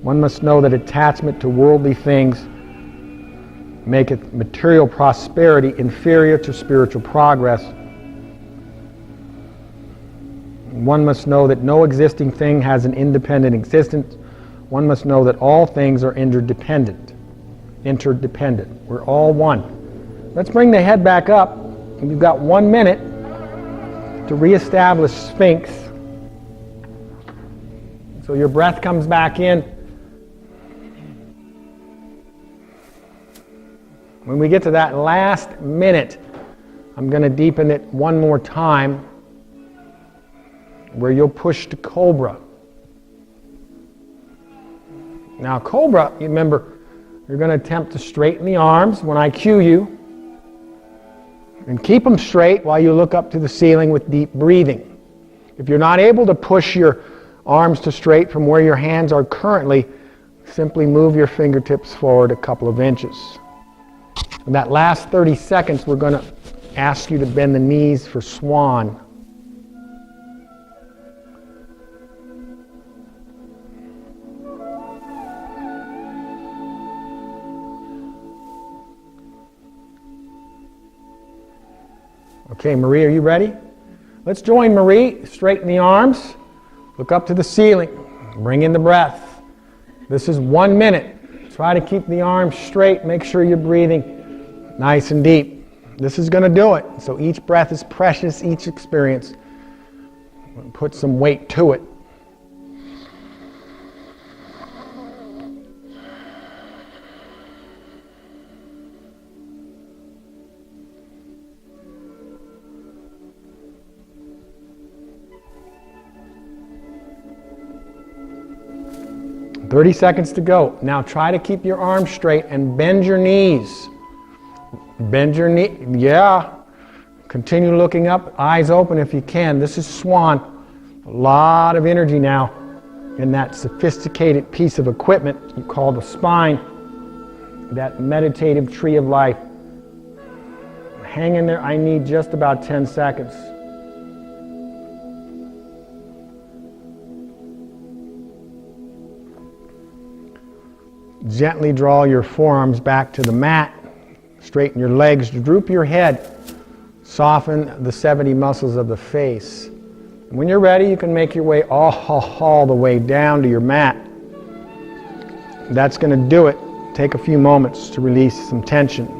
One must know that attachment to worldly things maketh material prosperity inferior to spiritual progress. One must know that no existing thing has an independent existence. One must know that all things are interdependent. We're all one. Let's bring the head back up. We've got 1 minute to reestablish Sphinx. So your breath comes back in. When we get to that last minute, I'm going to deepen it one more time, where you'll push to Cobra. Now Cobra, you remember, you're going to attempt to straighten the arms when I cue you, and keep them straight while you look up to the ceiling with deep breathing. If you're not able to push your arms to straight from where your hands are currently, simply move your fingertips forward a couple of inches. In that last 30 seconds, we're going to ask you to bend the knees for swan. Okay, Marie, are you ready? Let's join Marie. Straighten the arms. Look up to the ceiling. Bring in the breath. This is 1 minute. Try to keep the arms straight. Make sure you're breathing nice and deep. This is going to do it. So each breath is precious, each experience. Put some weight to it. $30 to go. Now try to keep your arms straight and bend your knees. Bend your knee. Yeah. Continue looking up, eyes open if you can. This is swan. A lot of energy now in that sophisticated piece of equipment you call the spine, that meditative tree of life. Hang in there. I need just about 10 seconds. Gently draw your forearms back to the mat. Straighten your legs. Droop your head. Soften the 70 muscles of the face. When you're ready, you can make your way all the way down to your mat. That's going to do it. Take a few moments to release some tension.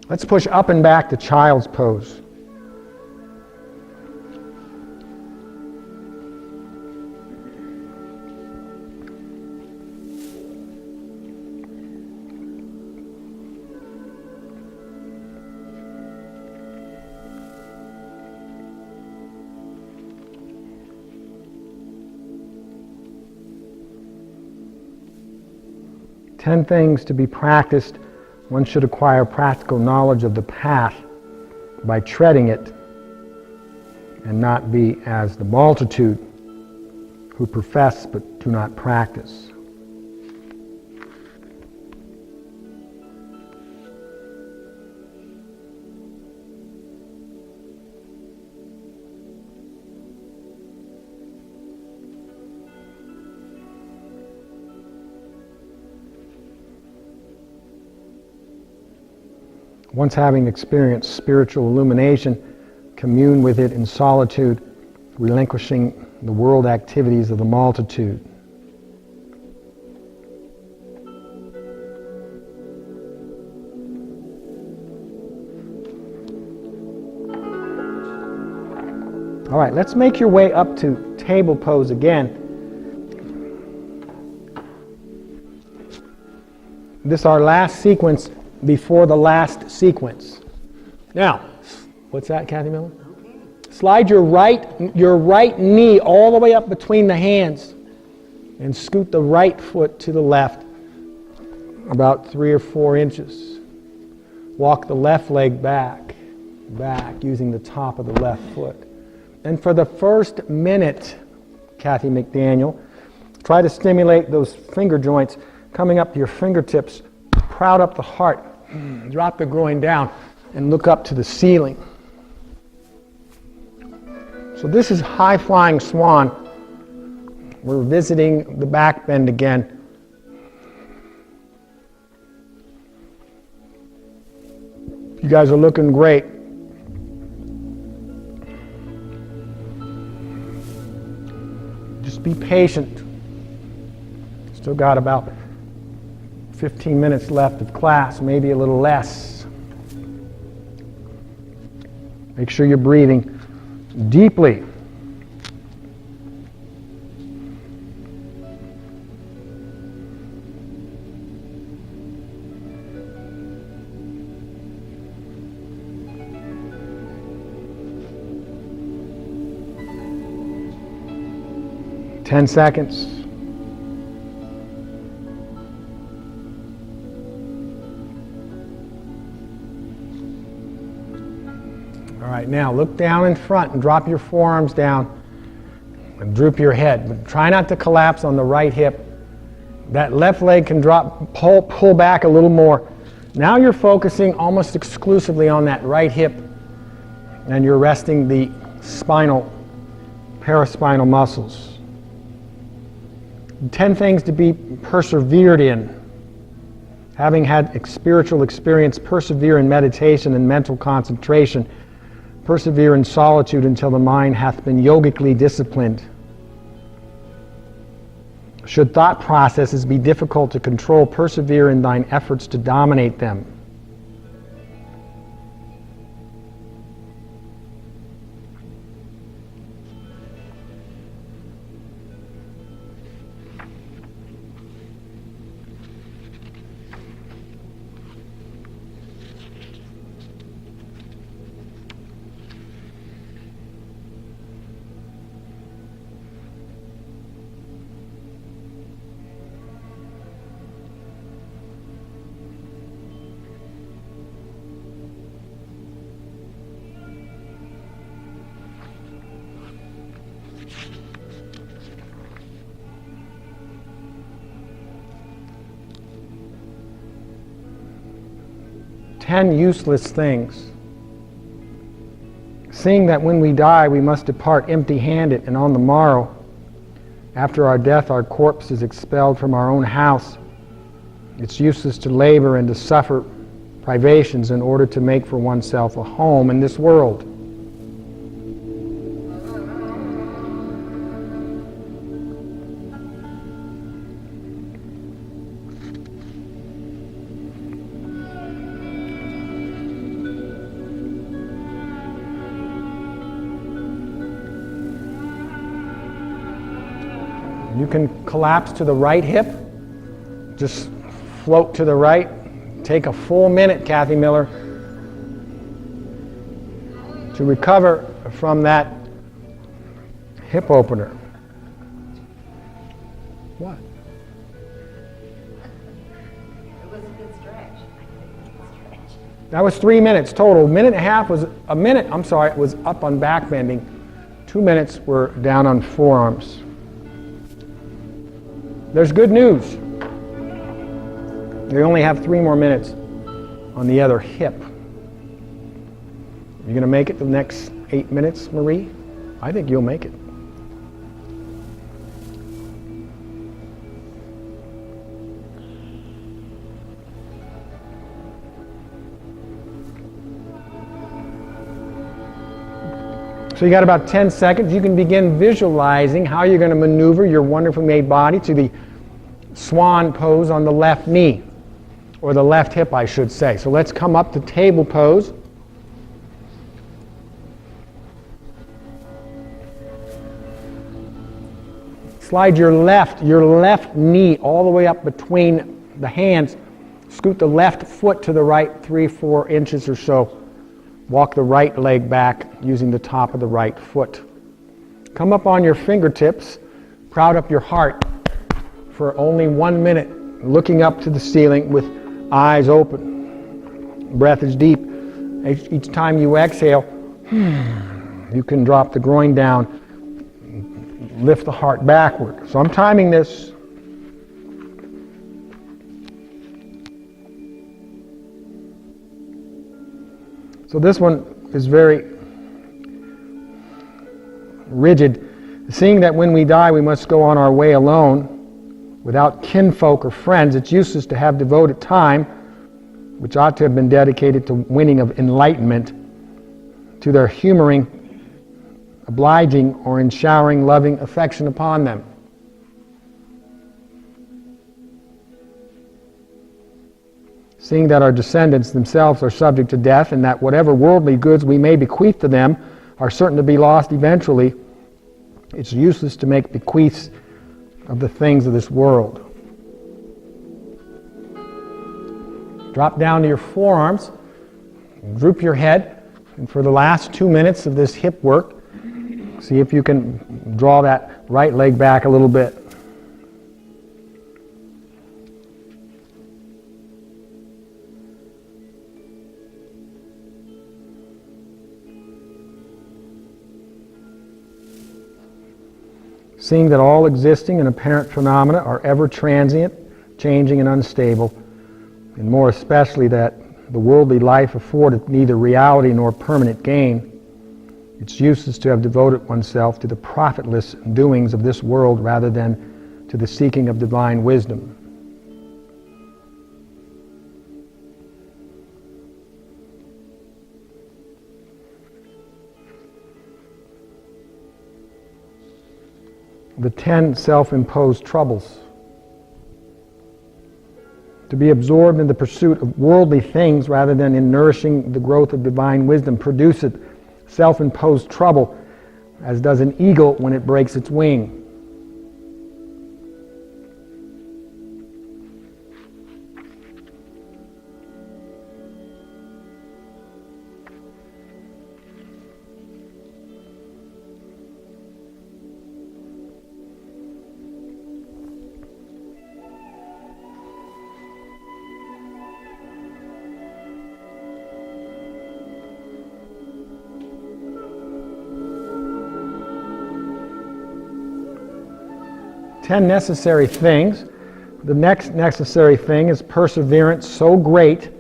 Let's push up and back to child's pose. Ten things to be practiced. One should acquire practical knowledge of the path by treading it and not be as the multitude who profess but do not practice. Once having experienced spiritual illumination, commune with it in solitude, relinquishing the world activities of the multitude. All right, let's make your way up to table pose again. This is our last sequence before the last sequence. Now, what's that, Kathy Miller? Okay. Slide your right knee all the way up between the hands and scoot the right foot to the left about 3 or 4 inches. Walk the left leg back using the top of the left foot. And for the first minute, Kathy McDaniel, try to stimulate those finger joints coming up to your fingertips, proud up the heart. Drop the groin down and look up to the ceiling. So this is high flying swan. We're visiting the back bend again. You guys are looking great. Just be patient. Still got about 15 minutes left of class, maybe a little less. Make sure you're breathing deeply. Ten seconds. All right, now look down in front and drop your forearms down and droop your head. But try not to collapse on the right hip That left leg can drop, pull back a little more. Now you're focusing almost exclusively on that right hip, and you're resting the spinal, paraspinal muscles. 10 things to be persevered in. Having had spiritual experience, persevere in meditation and mental concentration. Persevere in solitude until the mind hath been yogically disciplined. Should thought processes be difficult to control, persevere in thine efforts to dominate them. Ten useless things. Seeing that when we die we must depart empty-handed, and on the morrow, after our death, our corpse is expelled from our own house. It's useless to labor and to suffer privations in order to make for oneself a home in this world. You can collapse to the right hip, just float to the right. Take a full minute, Kathy Miller, to recover from that hip opener. What?
It was a good stretch.
That was 3 minutes total. Minute and a half was a minute. I'm sorry, it was up on back bending. 2 minutes were down on forearms. There's good news. You only have 3 more minutes on the other hip. You gonna make it the next 8 minutes, Marie? I think you'll make it. So you got about 10 seconds. You can begin visualizing how you're going to maneuver your wonderfully made body to the swan pose on the left knee, or the left hip, I should say. So let's come up to table pose. Slide your left knee all the way up between the hands. Scoot the left foot to the right 3-4 inches or so. Walk the right leg back using the top of the right foot. Come up on your fingertips, crowd up your heart for only 1 minute, looking up to the ceiling with eyes open. Breath is deep. Each time you exhale, you can drop the groin down, lift the heart backward. So I'm timing this. So this one is very rigid. Seeing that when we die we must go on our way alone, without kinfolk or friends, it's useless to have devoted time, which ought to have been dedicated to winning of enlightenment, to their humoring, obliging, or in showering loving affection upon them. Seeing that our descendants themselves are subject to death, and that whatever worldly goods we may bequeath to them are certain to be lost eventually, it's useless to make bequeaths of the things of this world. Drop down to your forearms, droop your head, and for the last 2 minutes of this hip work, see if you can draw that right leg back a little bit. seeing that all existing and apparent phenomena are ever transient, changing and unstable, and more especially that the worldly life affordeth neither reality nor permanent gain, it's useless to have devoted oneself to the profitless doings of this world rather than to the seeking of divine wisdom. The 10 self-imposed troubles. To be absorbed in the pursuit of worldly things rather than in nourishing the growth of divine wisdom produceth self-imposed trouble, as does an eagle when it breaks its wing. Ten necessary things. The next necessary thing is perseverance so great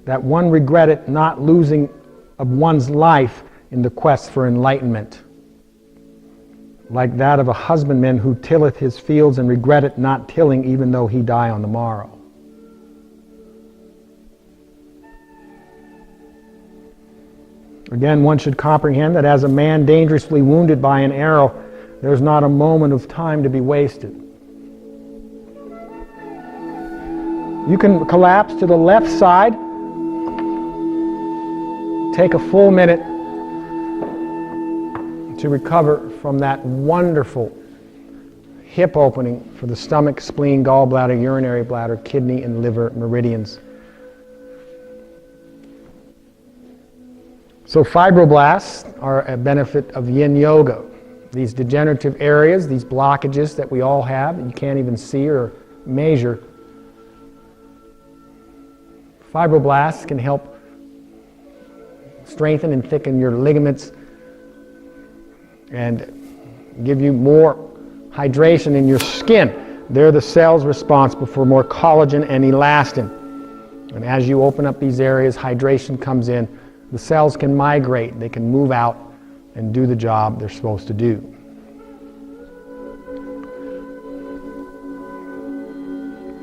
that one regretteth not losing of one's life in the quest for enlightenment, like that of a husbandman who tilleth his fields and regretteth not tilling even though he die on the morrow. Again, one should comprehend that as a man dangerously wounded by an arrow, there's not a moment of time to be wasted. You can collapse to the left side, take a full minute to recover from that wonderful hip opening for the stomach, spleen, gallbladder, urinary bladder, kidney, and liver meridians. So fibroblasts are a benefit of Yin Yoga. These degenerative areas, these blockages that we all have, that you can't even see or measure, fibroblasts can help strengthen and thicken your ligaments and give you more hydration in your skin. They're the cells responsible for more collagen and elastin. And as you open up these areas, hydration comes in. The cells can migrate. They can move out and do the job they're supposed to do.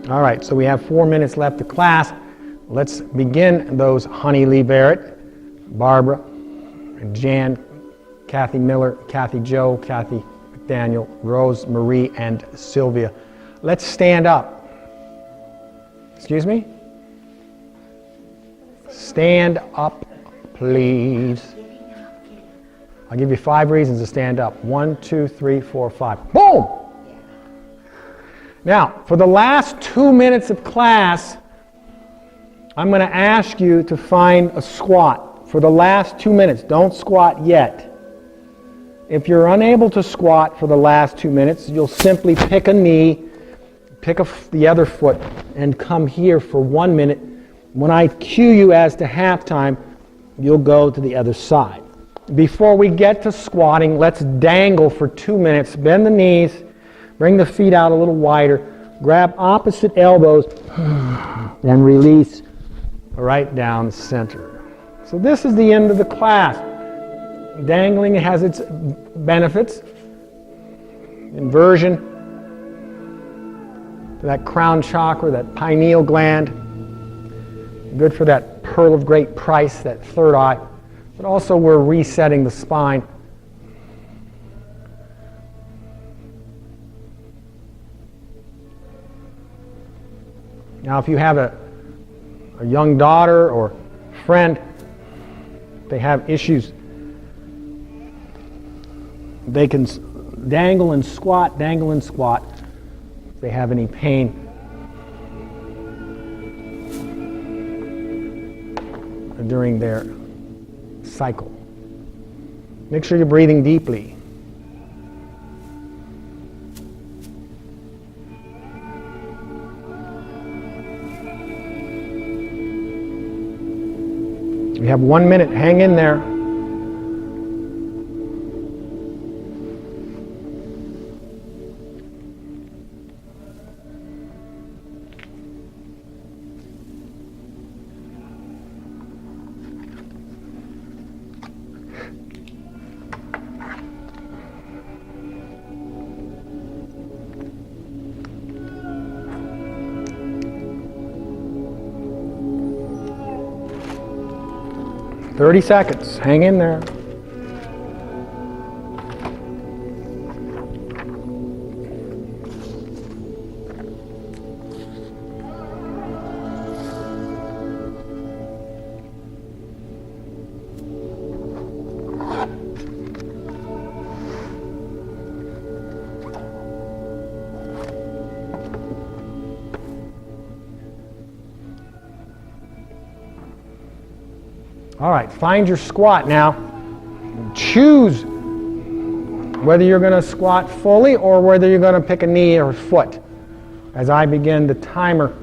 All right, so we have 4 minutes left of class. Let's begin those Honey Lee Barrett, Barbara, and Jan, Kathy Miller, Kathy Joe, Kathy McDaniel, Rose, Marie, and Sylvia. Let's stand up. Excuse me? Stand up, please. I'll give you 5 reasons to stand up. 1, 2, 3, 4, 5. Boom! Now, for the last 2 minutes of class, I'm going to ask you to find a squat. For the last 2 minutes, don't squat yet. If you're unable to squat for the last 2 minutes, you'll simply pick a knee, pick the other foot, and come here for 1 minute. When I cue you as to halftime, you'll go to the other side. Before we get to squatting, let's dangle for 2 minutes. Bend the knees, bring the feet out a little wider, grab opposite elbows, and release right down the center. So this is the end of the class. Dangling has its benefits. Inversion to that crown chakra, that pineal gland. Good for that pearl of great price, that third eye. But also we're resetting the spine. Now if you have a young daughter or friend, they have issues, they can dangle and squat, if they have any pain. During their cycle. Make sure you're breathing deeply. We have 1 minute. Hang in there. 30 seconds. Hang in there. All right, find your squat now. Choose whether you're going to squat fully or whether you're going to pick a knee or a foot. As I begin the timer,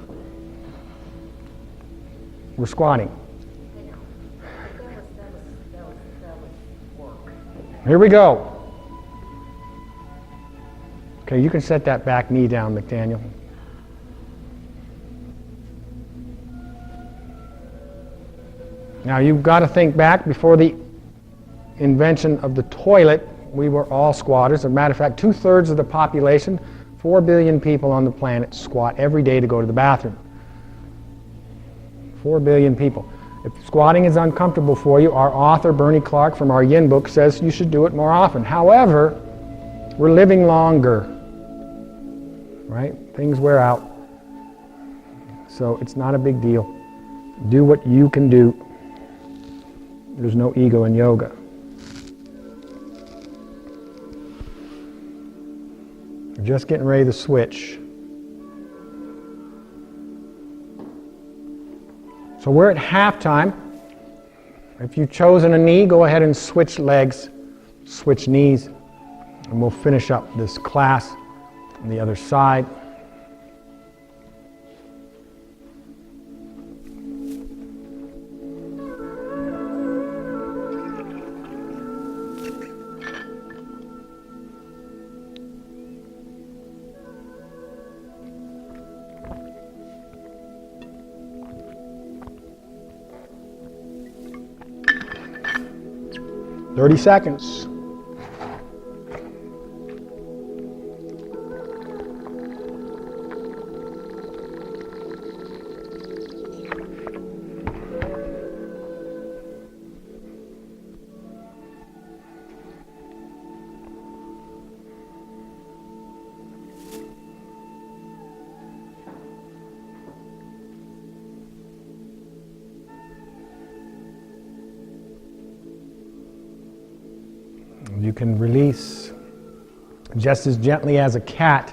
we're squatting. Here we go. Okay, you can set that back knee down, McDaniel. Now you've got to think back, before the invention of the toilet, we were all squatters. As a matter of fact, 2/3 of the population, 4 billion people on the planet, squat every day to go to the bathroom. 4 billion people. If squatting is uncomfortable for you, our author, Bernie Clark, from our Yin book, says you should do it more often. However, we're living longer, right? Things wear out. So it's not a big deal. Do what you can do. There's no ego in yoga. We're just getting ready to switch. So we're at halftime. If you've chosen a knee, go ahead and switch legs, switch knees, and we'll finish up this class on the other side. Thirty seconds. You can release just as gently as a cat.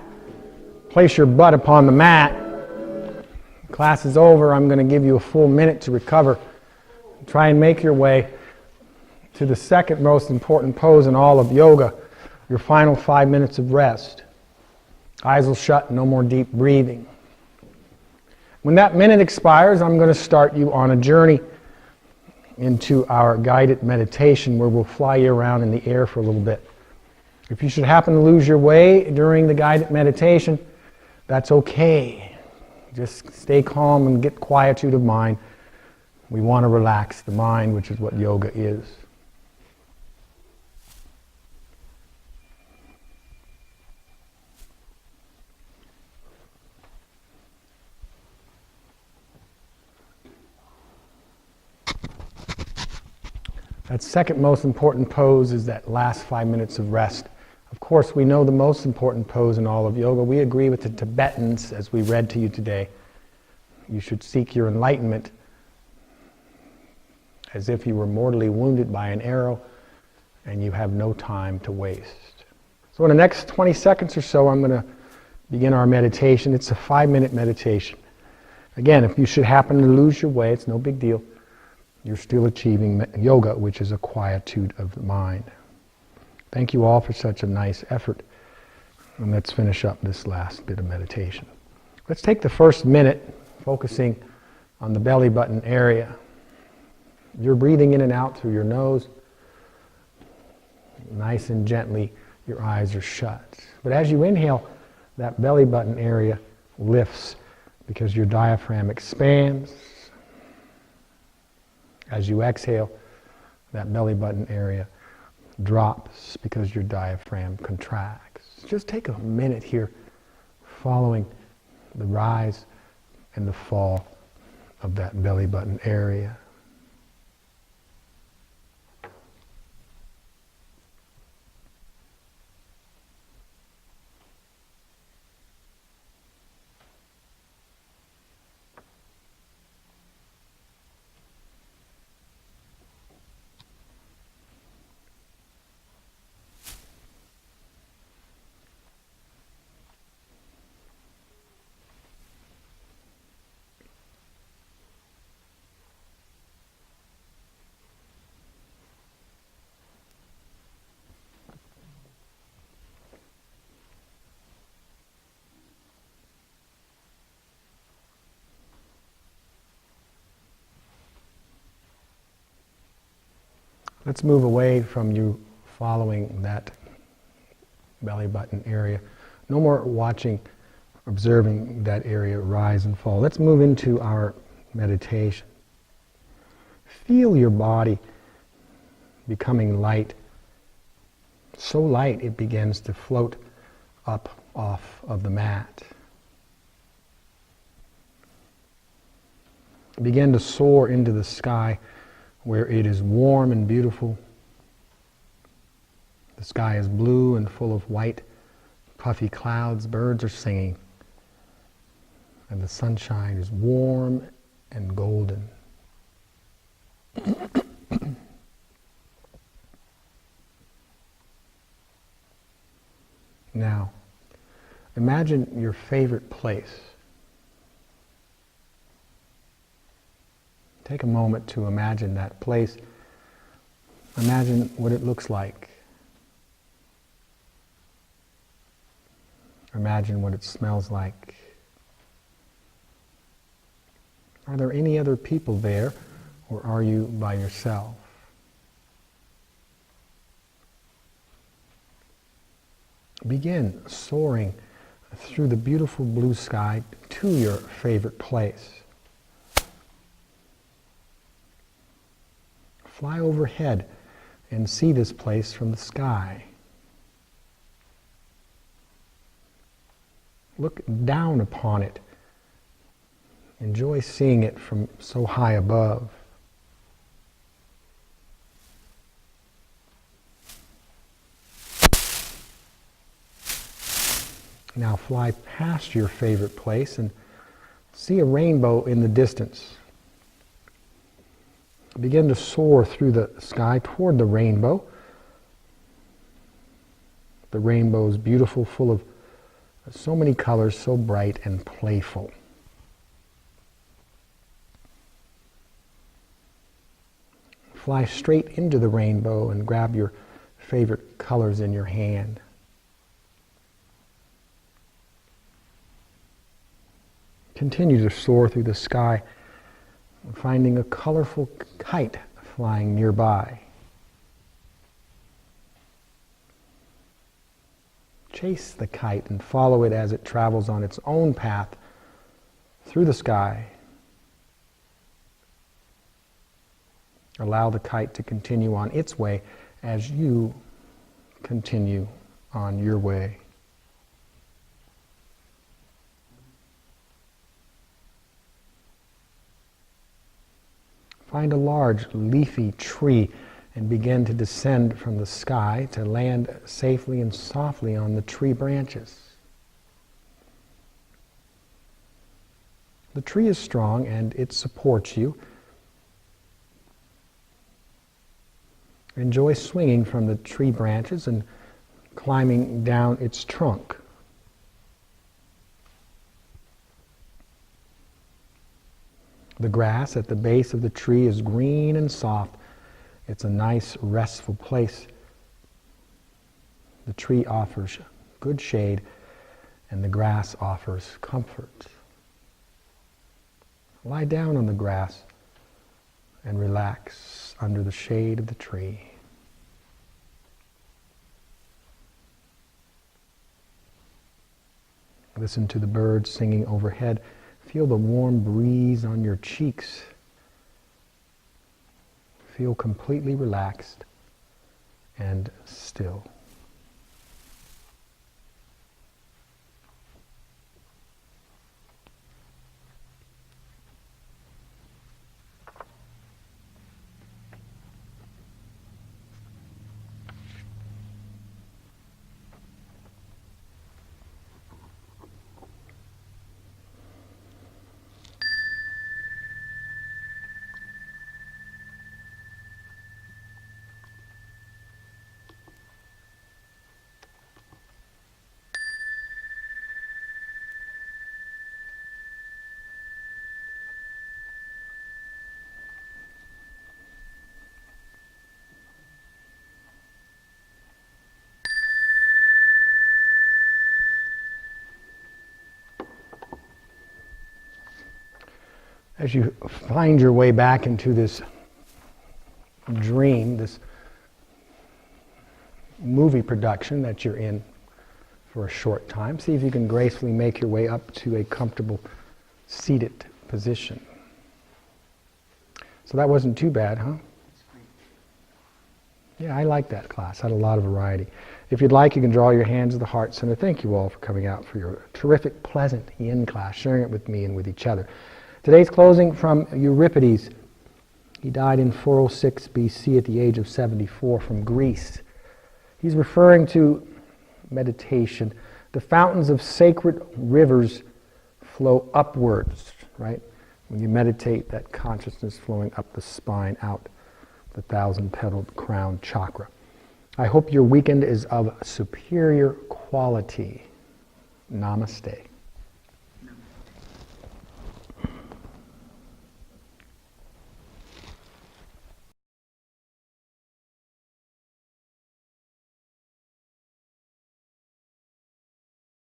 Place your butt upon the mat. Class is over. I'm going to give you a full minute to recover. Try and make your way to the second most important pose in all of yoga, your final 5 minutes of rest. Eyes will shut, no more deep breathing. When that minute expires, I'm going to start you on a journey into our guided meditation, where we'll fly you around in the air for a little bit. If you should happen to lose your way during the guided meditation, that's okay. Just stay calm and get quietude of mind. We want to relax the mind, which is what yoga is. That second most important pose is that last 5 minutes of rest. Of course, we know the most important pose in all of yoga. We agree with the Tibetans, as we read to you today. You should seek your enlightenment as if you were mortally wounded by an arrow and you have no time to waste. So in the next 20 seconds or so, I'm going to begin our meditation. It's a 5-minute meditation. Again, if you should happen to lose your way, it's no big deal. You're still achieving yoga, which is a quietude of the mind. Thank you all for such a nice effort. And let's finish up this last bit of meditation. Let's take the first minute focusing on the belly button area. You're breathing in and out through your nose. Nice and gently, your eyes are shut. But as you inhale, that belly button area lifts because your diaphragm expands. As you exhale, that belly button area drops because your diaphragm contracts. Just take a minute here following the rise and the fall of that belly button area. Let's move away from you following that belly button area. No more watching, observing that area rise and fall. Let's move into our meditation. Feel your body becoming light, so light it begins to float up off of the mat. Begin to soar into the sky where it is warm and beautiful. The sky is blue and full of white, puffy clouds. Birds are singing. And the sunshine is warm and golden. Now, imagine your favorite place. Take a moment to imagine that place. Imagine what it looks like. Imagine what it smells like. Are there any other people there, or are you by yourself? Begin soaring through the beautiful blue sky to your favorite place. Fly overhead and see this place from the sky. Look down upon it. Enjoy seeing it from so high above. Now fly past your favorite place and see a rainbow in the distance. Begin to soar through the sky toward the rainbow. The rainbow is beautiful, full of so many colors, so bright and playful. Fly straight into the rainbow and grab your favorite colors in your hand. Continue to soar through the sky, finding a colorful kite flying nearby. Chase the kite and follow it as it travels on its own path through the sky. Allow the kite to continue on its way as you continue on your way. Find a large leafy tree and begin to descend from the sky to land safely and softly on the tree branches. The tree is strong and it supports you. Enjoy swinging from the tree branches and climbing down its trunk. The grass at the base of the tree is green and soft. It's a nice, restful place. The tree offers good shade, and the grass offers comfort. Lie down on the grass and relax under the shade of the tree. Listen to the birds singing overhead. Feel the warm breeze on your cheeks. Feel completely relaxed and still. As you find your way back into this dream, this movie production that you're in for a short time. See if you can gracefully make your way up to a comfortable seated position. So that wasn't too bad, huh? Yeah, I like that class. Had a lot of variety. If you'd like, you can draw your hands to the heart center. Thank you all for coming out for your terrific, pleasant yin class, sharing it with me and with each other. Today's closing from Euripides. He died in 406 BC at the age of 74 from Greece. He's referring to meditation. The fountains of sacred rivers flow upwards, right? When you meditate, that consciousness flowing up the spine, out the 1,000-petaled crown chakra. I hope your weekend is of superior quality. Namaste.